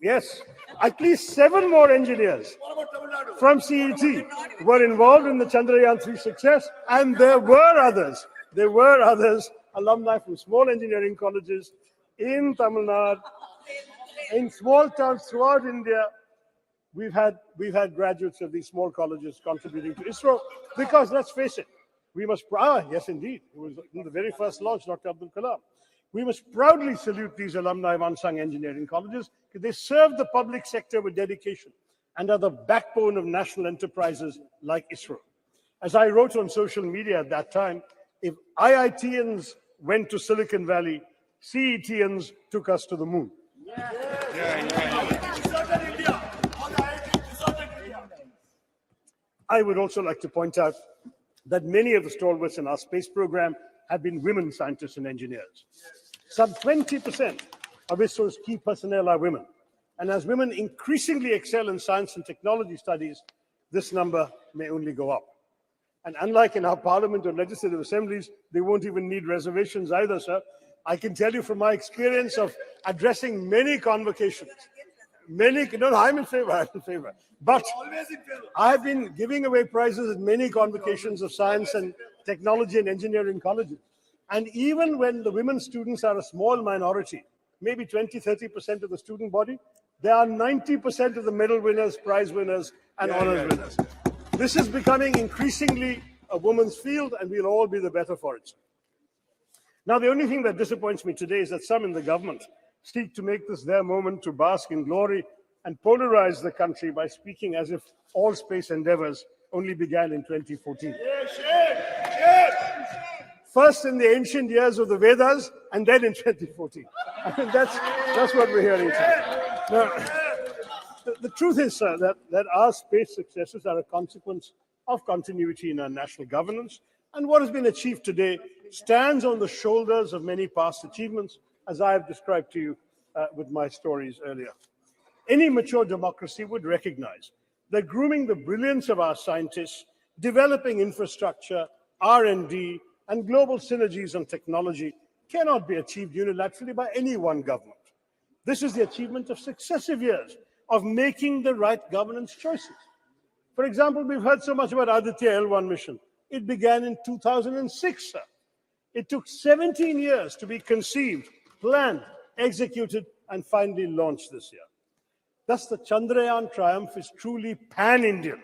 Yes, at least 7 more engineers from CET were involved in the Chandrayaan 3 success, and there were others, alumni from small engineering colleges in Tamil Nadu, in small towns throughout India. We've had graduates of these small colleges contributing to ISRO because, let's face it, We must, yes, indeed. It was in the very first launch, Dr. Abdul Kalam. We must proudly salute these alumni of unsung engineering colleges because they serve the public sector with dedication and are the backbone of national enterprises like ISRO. As I wrote on social media at that time, if IITians went to Silicon Valley, CETians took us to the moon. I would also like to point out that many of the stalwarts in our space program have been women scientists and engineers. Some 20% of ISRO's key personnel are women. And as women increasingly excel in science and technology studies, this number may only go up. And unlike in our parliament or legislative assemblies, they won't even need reservations either, sir. I can tell you from my experience of addressing many convocations, I'm in favor. But I've been giving away prizes at many convocations of science and technology and engineering colleges. And even when the women students are a small minority, maybe 20, 30% of the student body, they are 90% of the medal winners, prize winners, and honors winners. This is becoming increasingly a woman's field, and we'll all be the better for it. Now, the only thing that disappoints me today is that some in the government seek to make this their moment to bask in glory and polarize the country by speaking as if all space endeavors only began in 2014. First in the ancient years of the Vedas, and then in 2014. I mean, that's what we're hearing today. Now, the truth is, sir, that our space successes are a consequence of continuity in our national governance, and what has been achieved today stands on the shoulders of many past achievements, as I have described to you with my stories earlier. Any mature democracy would recognize that grooming the brilliance of our scientists, developing infrastructure, R&D, and global synergies on technology cannot be achieved unilaterally by any one government. This is the achievement of successive years of making the right governance choices. For example, we've heard so much about Aditya L1 mission. It began in 2006, sir. It took 17 years to be conceived, planned, executed, and finally launched this year. Thus, the Chandrayaan triumph is truly pan-Indian.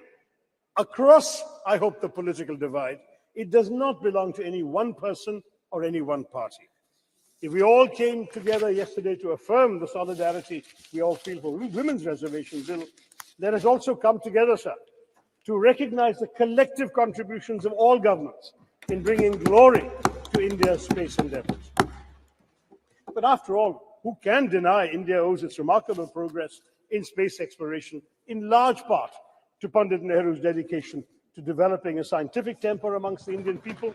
Across, I hope, the political divide, it does not belong to any one person or any one party. If we all came together yesterday to affirm the solidarity we all feel for women's reservation bill, let us also come together, sir, to recognize the collective contributions of all governments in bringing glory to India's space endeavors. But after all, who can deny India owes its remarkable progress in space exploration in large part to Pandit Nehru's dedication to developing a scientific temper amongst the Indian people,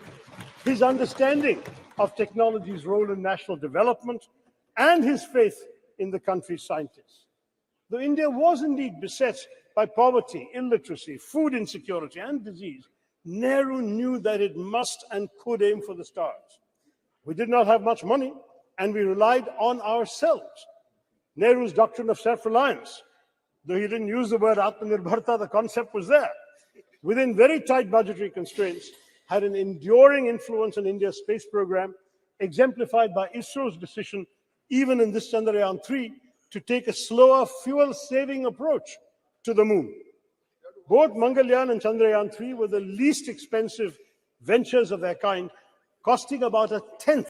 his understanding of technology's role in national development, and his faith in the country's scientists. Though India was indeed beset by poverty, illiteracy, food insecurity, and disease, Nehru knew that it must and could aim for the stars. We did not have much money, and we relied on ourselves. Nehru's doctrine of self-reliance, though he didn't use the word Atmanirbharta, the concept was there, within very tight budgetary constraints, had an enduring influence on India's space program, exemplified by ISRO's decision, even in this Chandrayaan-3, to take a slower, fuel-saving approach to the moon. Both Mangalyaan and Chandrayaan-3 were the least expensive ventures of their kind, costing about 1/10